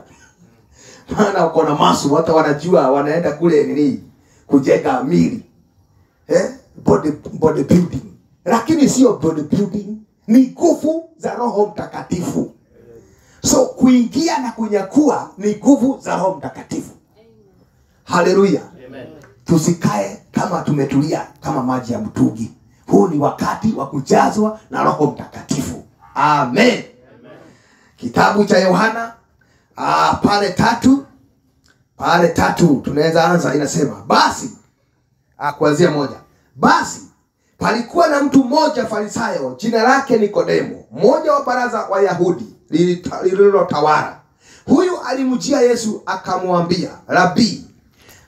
A: Maana uko na masu, hata wanajua wanaenda kule kujenga mili. Body building. Lakini sio body building, ni nguvu za Roho Mtakatifu. So kuingia na kunyakua ni nguvu za Roho Mtakatifu. Haleluya. Amen. Tusikae kama tumetulia kama maji ya mtungi. Huu ni wakati wa kujazwa na Roho Mtakatifu. Amen. Amen. Kitabu cha Yohana pale 3 tunaweza anza, inasema basi kuanzia 1. Basi palikuwa na mtu mmoja Farisayo, jina lake Nikodemo, mmoja wa baraza wa Yahudi lililotawala. Huyu alimjia Yesu akamwambia, Rabi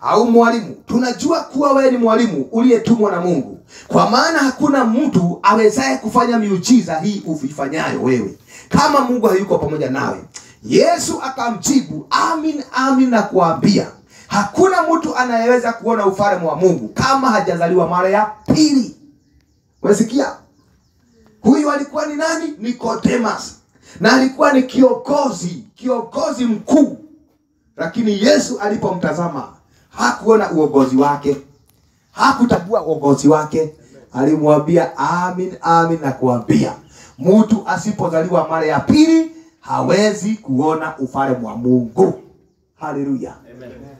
A: au mwalimu, tunajua kuwa wewe ni mwalimu uliyetumwa na Mungu, kwa maana hakuna mtu awezaye kufanya miujiza hii uifanyayo wewe kama Mungu hayuko pamoja nawe. Yesu akamjibu, amin amin nakuambia, hakuna mtu anayeweza kuona ufalme wa Mungu kama hajazaliwa mara ya pili. Unasikia? Huyu alikuwa ni nani? Nicodemus. Na alikuwa ni kiongozi mkuu. Lakini Yesu alipomtazama hakuona uongozi wake, hakutambua uongozi wake. Alimwambia, amin amin nakuambia, mtu asipozaliwa mara ya pili hawezi kuona ufalme wa Mungu. Haleluya.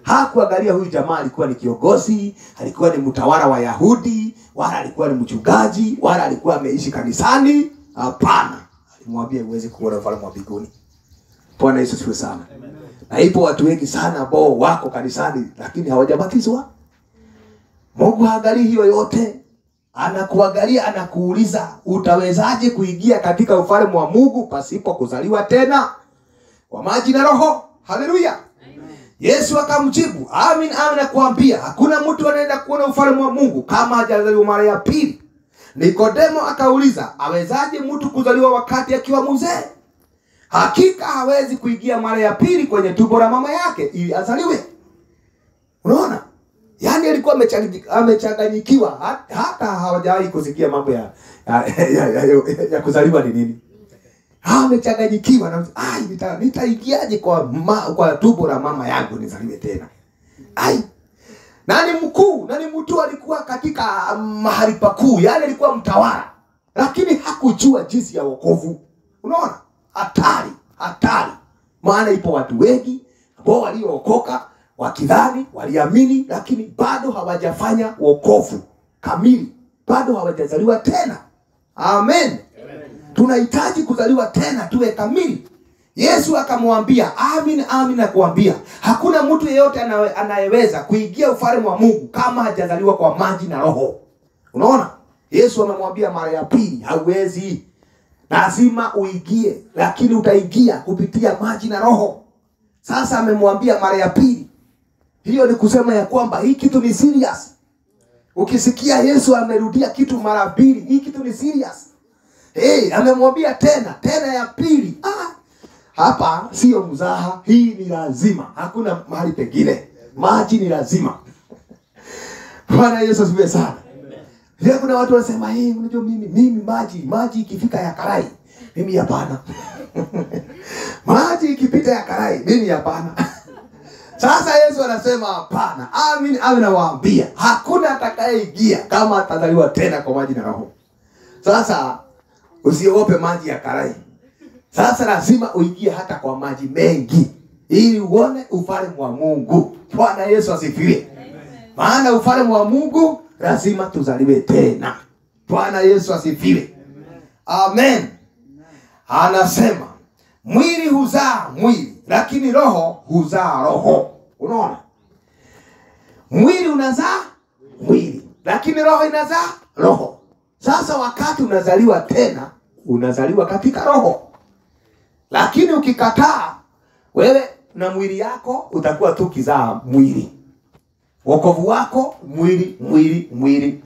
A: Hakuangalia huyu jamaa alikuwa ni kiongozi, alikuwa ni mtawala wa Yahudi, wala alikuwa ni mchungaji, wala alikuwa ameishi kanisani. Hapana. Alimwambia uweze kuona ufalme wa mbinguni. Bwana Yesu asifiwe sana. Amen. Na ipo watu wengi sana ambao wako kanisani lakini hawajabatizwa. Mungu haangalii hiyo yote. Anakuangalia, anakuuliza, utawezaje kuingia katika ufalme wa Mungu pasipo kuzaliwa tena kwa maji na Roho? Haleluya. Yesu akamjibu, amin amin nakuambia, hakuna mtu anaenda kuona ufalme wa Mungu kama hajazaliwa mara ya pili. Nikodemo akauliza, awezaje mtu kuzaliwa wakati akiwa mzee? Hakika hawezi kuingia mara ya pili kwenye tumbo la mama yake ili azaliwe. Unaona? Yaani alikuwa amechanganyikiwa, hata hawajawahi kusikia mambo ya kuzaliwa ni nini. Amechanganyikiwa na nitaingiaje kwa tumbo la mama yangu nizaliwe tena? Nani mtu alikuwa katika mahali pakuu, yani alikuwa mtawala, lakini hakujua jinsi ya wokovu. Unaona? Hatari. Maana ipo watu wengi ambao waliookoka wakidhani, waliamini, lakini bado hawajafanya wokovu kamili. Bado hawajazaliwa tena. Amen. Tunahitaji kuzaliwa tena tuwe kamili. Yesu akamwambia, amin amin nakuambia, hakuna mtu yeyote anayeweza kuingia ufalme wa Mungu kama hajazaliwa kwa maji na roho. Unaona? Yesu amemwambia mara ya pili, hauwezi. Lazima uingie, lakini utaingia kupitia maji na roho. Sasa amemwambia mara ya pili. Hiyo ni kusema ya kwamba hii kitu ni serious. Ukisikia Yesu amerudia kitu mara mbili, hii kitu ni serious. Amemwambia tena ya pili. Hapa sio mzaha, hii ni lazima. Hakuna mahali pengine. Maji ni lazima. Bwana Yesu asifiwe sana. Leo kuna watu wanasema, unajua mimi maji ikifika ya karai, mimi hapana. Maji ikipita ya karai, mimi hapana. Sasa Yesu anasema hapana. Amin nawaambia, hakuna atakayeingia kama atazaliwa tena kwa maji na roho. Sasa usiogope maji ya karai. Sasa lazima uingie hata kwa maji mengi ili uone ufalme wa Mungu. Bwana Yesu asifiwe. Maana ufalme wa Mungu lazima tuzaliwe tena. Bwana Yesu asifiwe. Amen. Anasema mwili huzaa mwili, lakini roho huzaa roho. Unaona? Mwili unazaa mwili, lakini roho inazaa roho. Sasa wakati unazaliwa tena, unazaliwa katika roho. Lakini ukikataa, wewe na mwili yako utakuwa tu kizaa mwili. Wokovu wako mwili.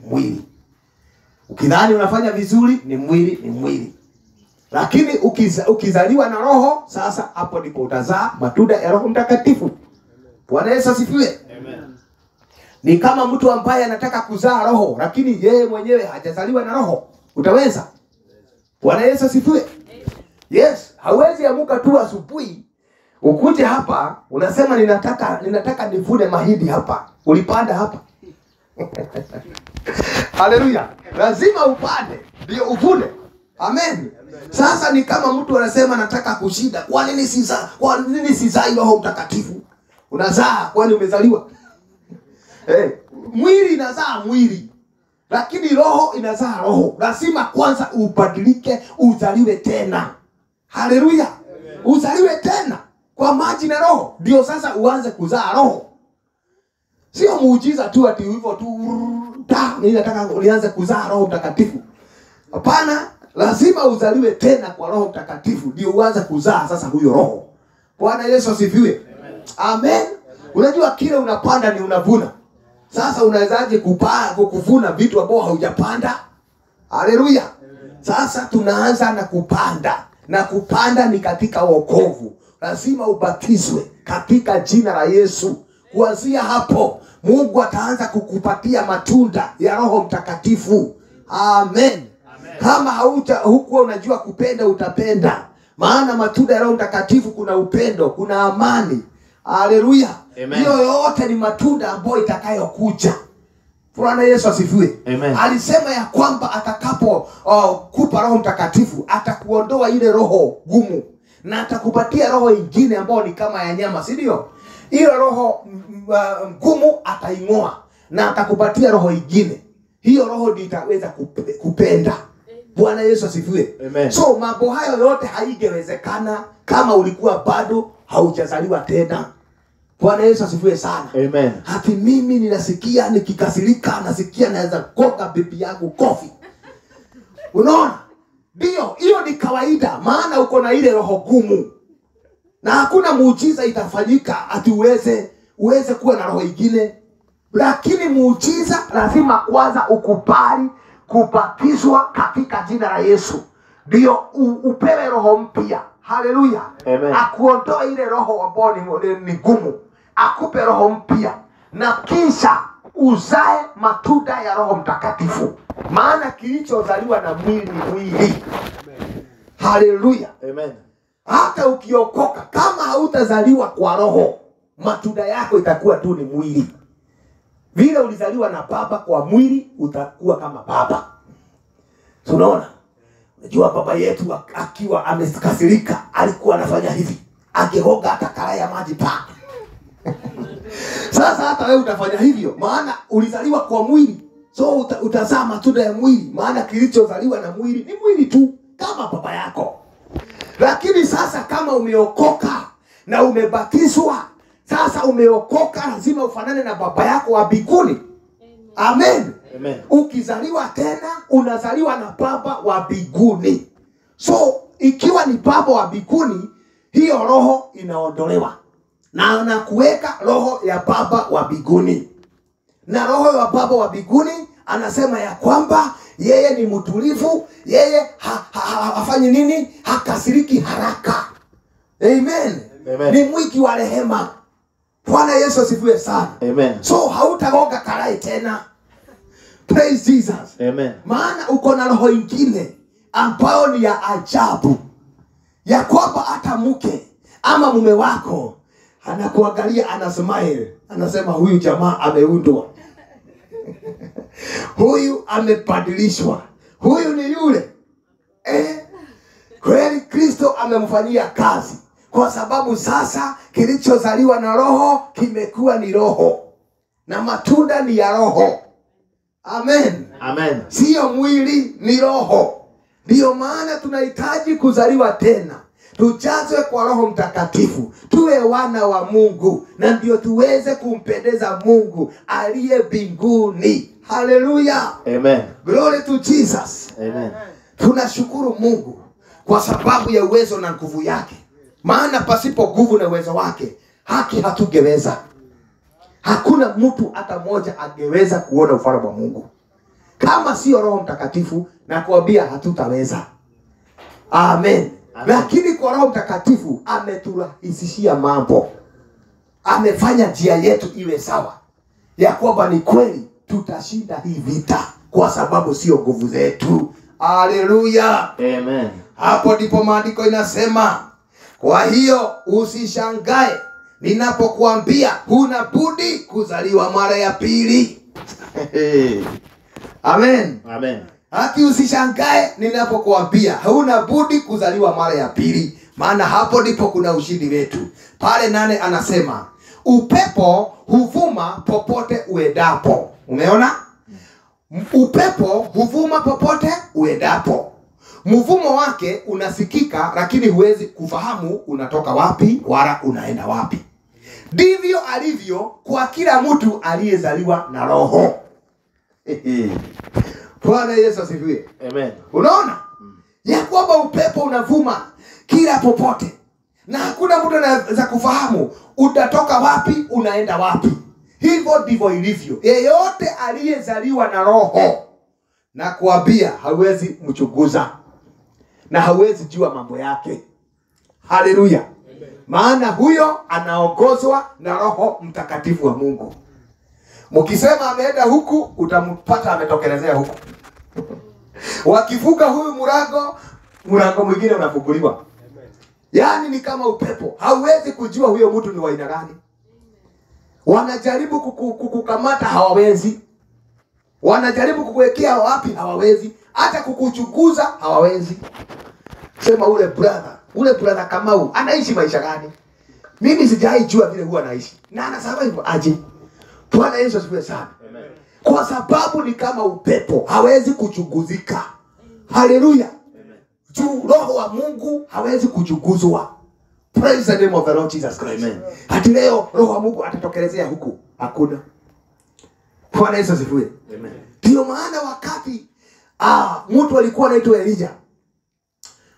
A: Ukidhani unafanya vizuri ni mwili. Lakini ukizaliwa na roho, sasa hapo ndipo utazaa matunda ya Roho Mtakatifu. Bwana Yesu asifiwe. Amen. Ni kama mtu ambaye anataka kuzaa roho, lakini yeye mwenyewe hajazaliwa na roho. Utaweza? Bwana Yesu asifiwe. Yes, hawezi amuka tu asubuhi ukuje hapa unasema ninataka nivune mahindi hapa. Ulipanda hapa. Haleluya. Lazima upande ndio uvune. Amen. Sasa ni kama mtu anasema nataka kushinda. Kwa nini sizai Roho Mtakatifu? Unazaa kwani umezaliwa? Mwili inazaa mwili. Lakini roho inazaa roho. Lazima kwanza ubadilike, uzaliwe tena. Haleluya. Uzaliwe tena kwa maji na roho. Ndio sasa uanze kuzaa roho. Sio muujiza tu ati hivyo tu nataka uanze kuzaa Roho Mtakatifu. Hapana, lazima uzaliwe tena kwa Roho Mtakatifu ndio uanze kuzaa sasa huyo roho. Bwana Yesu asifiwe. Amen. Unajua kile unapanda ni unavuna. Sasa unawezaje kuvuna vitu ambavyo haujapanda? Haleluya. Sasa tunaanza na kupanda. Na kupanda ni katika wokovu. Lazima ubatizwe katika jina la Yesu. Kuanzia hapo Mungu ataanza kukupatia matunda ya Roho Mtakatifu. Amen. Kama hukuwa unajua kupenda, utapenda. Maana matunda ya Roho Mtakatifu kuna upendo, kuna amani. Haleluya. Hiyo yote ni matunda ambayo itakayokuja. Bwana Yesu asifiwe. Alisema ya kwamba atakapo kupa Roho Mtakatifu atakuondoa ile roho gumu na atakupatia roho nyingine ambayo ni kama ya nyama, si ndio? Ile roho ngumu ataing'oa na atakupatia roho nyingine. Hiyo roho ndio itaweza kupenda. Bwana Yesu asifiwe. So mambo hayo yote haingewezekana kama ulikuwa bado haujazaliwa tena. Bwana Yesu asifiwe sana. Amen. Hati mimi ninasikia nikikasirika, nasikia naweza koka bibi yangu kofi. Unaona? Ndio, hiyo ni kawaida maana uko na ile roho gumu. Na hakuna muujiza itafanyika ati uweze kuwa na roho nyingine. Lakini muujiza lazima kwanza ukubali kubatizwa katika jina la Yesu. Ndio upewe roho mpya. Haleluya. Akuondoe ile roho ambayo ni gumu. Akupe roho mpya. Na kisha uzae matunda ya Roho Mtakatifu. Maana kilichozaliwa na mwili ni mwili. Haleluya. Amen. Hata ukiokoka kama hautazaliwa kwa roho, matunda yako itakuwa tu ni mwili. Vile ulizaliwa na baba kwa mwili, utakuwa kama baba. Tunaona? Unajua baba yetu akiwa amekasirika alikuwa anafanya hivi. Angehoga hata karai ya maji pa. Sasa hata wewe utafanya hivyo maana ulizaliwa kwa mwili. So utazaa matunda ya mwili. Maana kilichozaliwa na mwili ni mwili tu. kama baba yako. Lakini sasa kama umeokoka na umebatizwa, sasa umeokoka, lazima ufanane na baba yako wa mbinguni. Amen.
B: Amen.
A: Ukizaliwa tena unazaliwa na baba wa mbinguni. So ikiwa ni baba wa mbinguni, hiyo roho inaondolewa na anakuweka roho ya baba wa mbinguni. Na roho ya baba wa mbinguni anasema ya kwamba yeye ni mtulivu, yeye hafanyi nini? Hakasiriki haraka. Amen.
B: Amen.
A: Ni mwingi wa rehema. Bwana Yesu asifiwe sana.
B: Amen.
A: So hautagonga karai tena. Praise Jesus.
B: Amen.
A: Maana uko na roho ingine ambayo ni ya ajabu, ya kwamba hata mke ama mume wako anakuangalia, anasmile, anasema huyu jamaa ameundwa. Huyu amebadilishwa. Huyu ni yule. Kweli Kristo amemfanyia kazi, kwa sababu sasa kilichozaliwa na roho kimekuwa ni roho, na matunda ni ya roho. Amen.
B: Amen.
A: Sio mwili, ni roho. Ndio maana tunahitaji kuzaliwa tena, tujazwe kwa Roho Mtakatifu, tuwe wana wa Mungu, na ndio tuweze kumpendeza Mungu aliye mbinguni. Hallelujah.
B: Amen.
A: Glory to Jesus.
B: Amen.
A: Tunashukuru Mungu kwa sababu ya uwezo na nguvu yake. Maana pasipo nguvu na uwezo wake, haki hatungeweza. Hakuna mtu hata mmoja angeweza kuona ufalme wa Mungu kama sio Roho Mtakatifu, na kuambia hatutaweza. Amen. Amen. Lakini kwa Roho Mtakatifu ameturahisishia mambo. Amefanya njia yetu iwe sawa, ya kwamba ni kweli tutashinda hii vita, kwa sababu sio nguvu zetu. Haleluya.
B: Amen.
A: Hapo ndipo maandiko inasema, kwa hiyo usishangae ninapokuambia huna budi kuzaliwa mara ya pili. Amen.
B: Amen.
A: Hati usishangae ninapokuambia huna budi kuzaliwa mara ya pili, maana hapo ndipo kuna ushindi wetu. Pale 8 anasema, upepo huvuma popote uendapo. Umeona? Upepo huvuma popote uendapo. Mvumo wake unasikika, lakini huwezi kufahamu unatoka wapi wala unaenda wapi. Ndivyo alivyo kwa kila mtu aliyezaliwa na roho. Bwana Yesu asifiwe.
B: Amen.
A: Unaona? Ya kwamba upepo unavuma kila popote, na hakuna mtu anaweza kufahamu utatoka wapi unaenda wapi. Hivyo ndivyo ilivyo yeyote aliyezaliwa na roho, na kuambia hawezi mchunguza na hawezi jua mambo yake. Haleluya. Maana huyo anaongozwa na Roho Mtakatifu wa Mungu. Mkisema ameenda huku, utampata ametokelezea huku. Wakivuka huyu mlango mwingine unafunguliwa. Yaani ni kama upepo. Hauwezi kujua huyo mtu ni wa aina gani. Wanajaribu kukukamata, hawawezi. Wanajaribu kukuwekea wapi, hawawezi. Hata kukuchunguza hawawezi. Sema ule brother Kamau anaishi maisha gani? Mimi sijaijua vile huwa anaishi. Na anasema hivyo aje. Bwana Yesu asifiwe sana. Amen. Kwa sababu ni kama upepo, hawezi kuchunguzika. Haleluya. Juu Roho wa Mungu hawezi kuchunguzwa. Praise the name of the Lord Jesus Christ. Amen. Hadi leo Roho wa Mungu atatokelezea huku, hakuna. Bwana Yesu asifiwe. Amen. Ndio maana wakati mtu alikuwa anaitwa Elijah,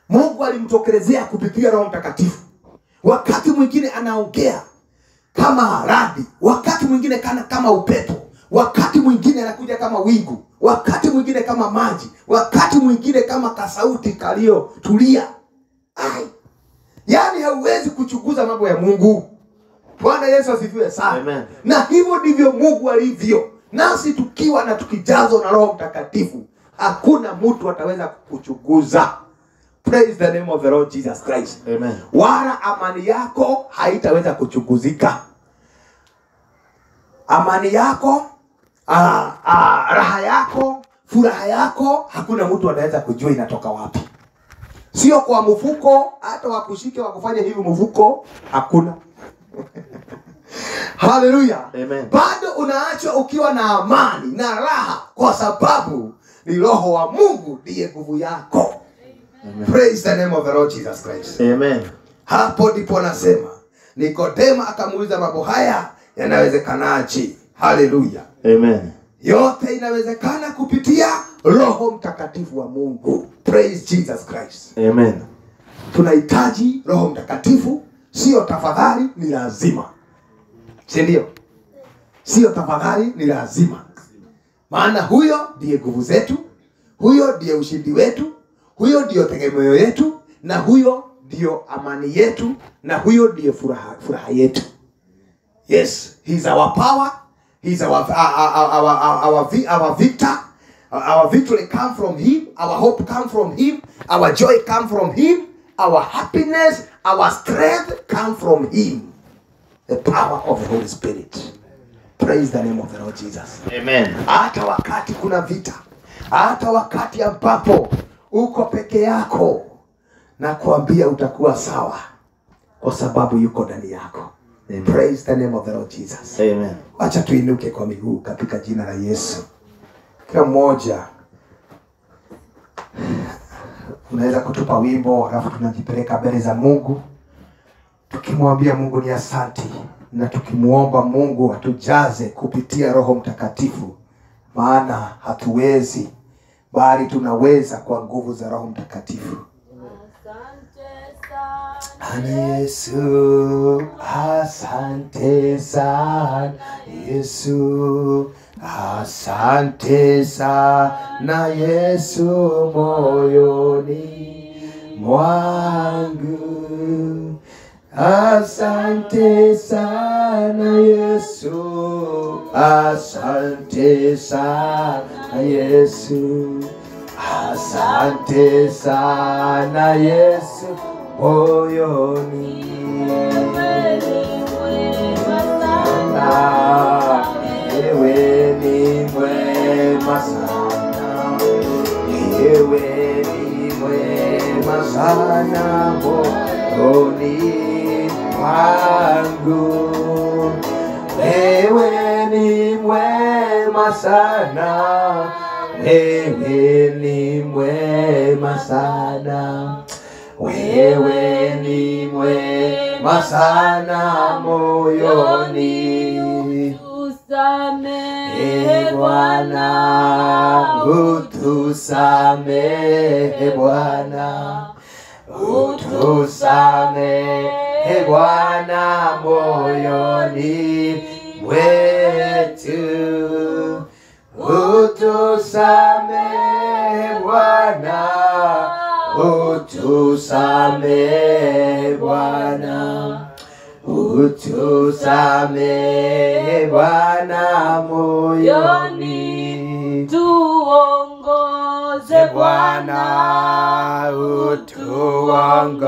A: Mungu alimtokelezea kupitia Roho Mtakatifu. Wakati mwingine anaongea kama radi, wakati mwingine kama upepo, wakati mwingine anakuja kama wingu, wakati mwingine kama maji, wakati mwingine kama kasauti kalio tulia. Yaani hauwezi kuchunguza mambo ya Mungu. Bwana Yesu asifiwe sana. Amen. Na hivyo ndivyo Mungu alivyo. Nasi tukiwa na tukijazwa na Roho Mtakatifu, hakuna mtu ataweza kukuchunguza. Praise the name of the Lord Jesus Christ. Amen. Wala amani yako haitaweza kuchunguzika. Amani yako, raha yako, furaha yako, hakuna mtu anaweza kujua inatoka wapi. Sio kwa mfuko, hata wakushike wakufanya hivi mfuko, hakuna. Hallelujah. Amen. Bado unaachwa ukiwa na amani na raha, kwa sababu ni Roho wa Mungu ndiye nguvu yako.
B: Amen.
A: Praise the name of the Lord Jesus Christ.
B: Amen.
A: Hapo ndipo nasema Nikodema akamuuliza mambo haya yanawezekanaje? Haleluya.
B: Amen.
A: Yote inawezekana kupitia Roho Mtakatifu wa Mungu. Praise Jesus Christ.
B: Amen.
A: Tunahitaji Roho Mtakatifu, sio tafadhali, ni lazima. Si ndio? Sio tafadhali, ni lazima. Maana huyo ndiye nguvu zetu, huyo ndiye ushindi wetu, huyo ndiyo tegemeo yetu, na huyo ndiyo amani yetu, na huyo ndiye furaha yetu. Yes, he's our power, he's our victor. Our victory comes from him, our hope comes from him, our joy comes from him, our happiness, our strength comes from him. The power of the Holy Spirit. Praise the name of the Lord Jesus.
B: Amen.
A: Hata wakati kuna vita, hata wakati ambapo uko peke yako, na kuambia utakuwa sawa kwa sababu yuko ndani yako.
B: Amen.
A: Praise the name of the Lord Jesus.
B: Amen.
A: Acha tuinuke kwa miguu katika jina la Yesu. Kila mmoja unaweza kutupa wimbo, alafu tunajipeleka mbele za Mungu tukimwambia Mungu ni asante, na tukimuomba Mungu atujaze kupitia Roho Mtakatifu, maana hatuwezi bali tunaweza kwa nguvu za Roho Mtakatifu. Yesu, asante sana Yesu, asante sana Yesu, moyoni mwangu. Asante sana Yesu, asante sana Yesu, asante sana Yesu, moyoni. Ewe ni mwema sana, ewe ni mwema sana moyoni mwangu. Ewe ni mwema sana, wewe ni mwema sana, wewe ni mwema sana moyoni.
C: Utusamehe Bwana,
A: utusamehe Bwana, utusamehe Bwana moyoni mwetu. Utusamehe Bwana, utusamehe Bwana, utusamehe Bwana moyoni.
C: tuongoze Bwana,
A: Bwana utuongoze.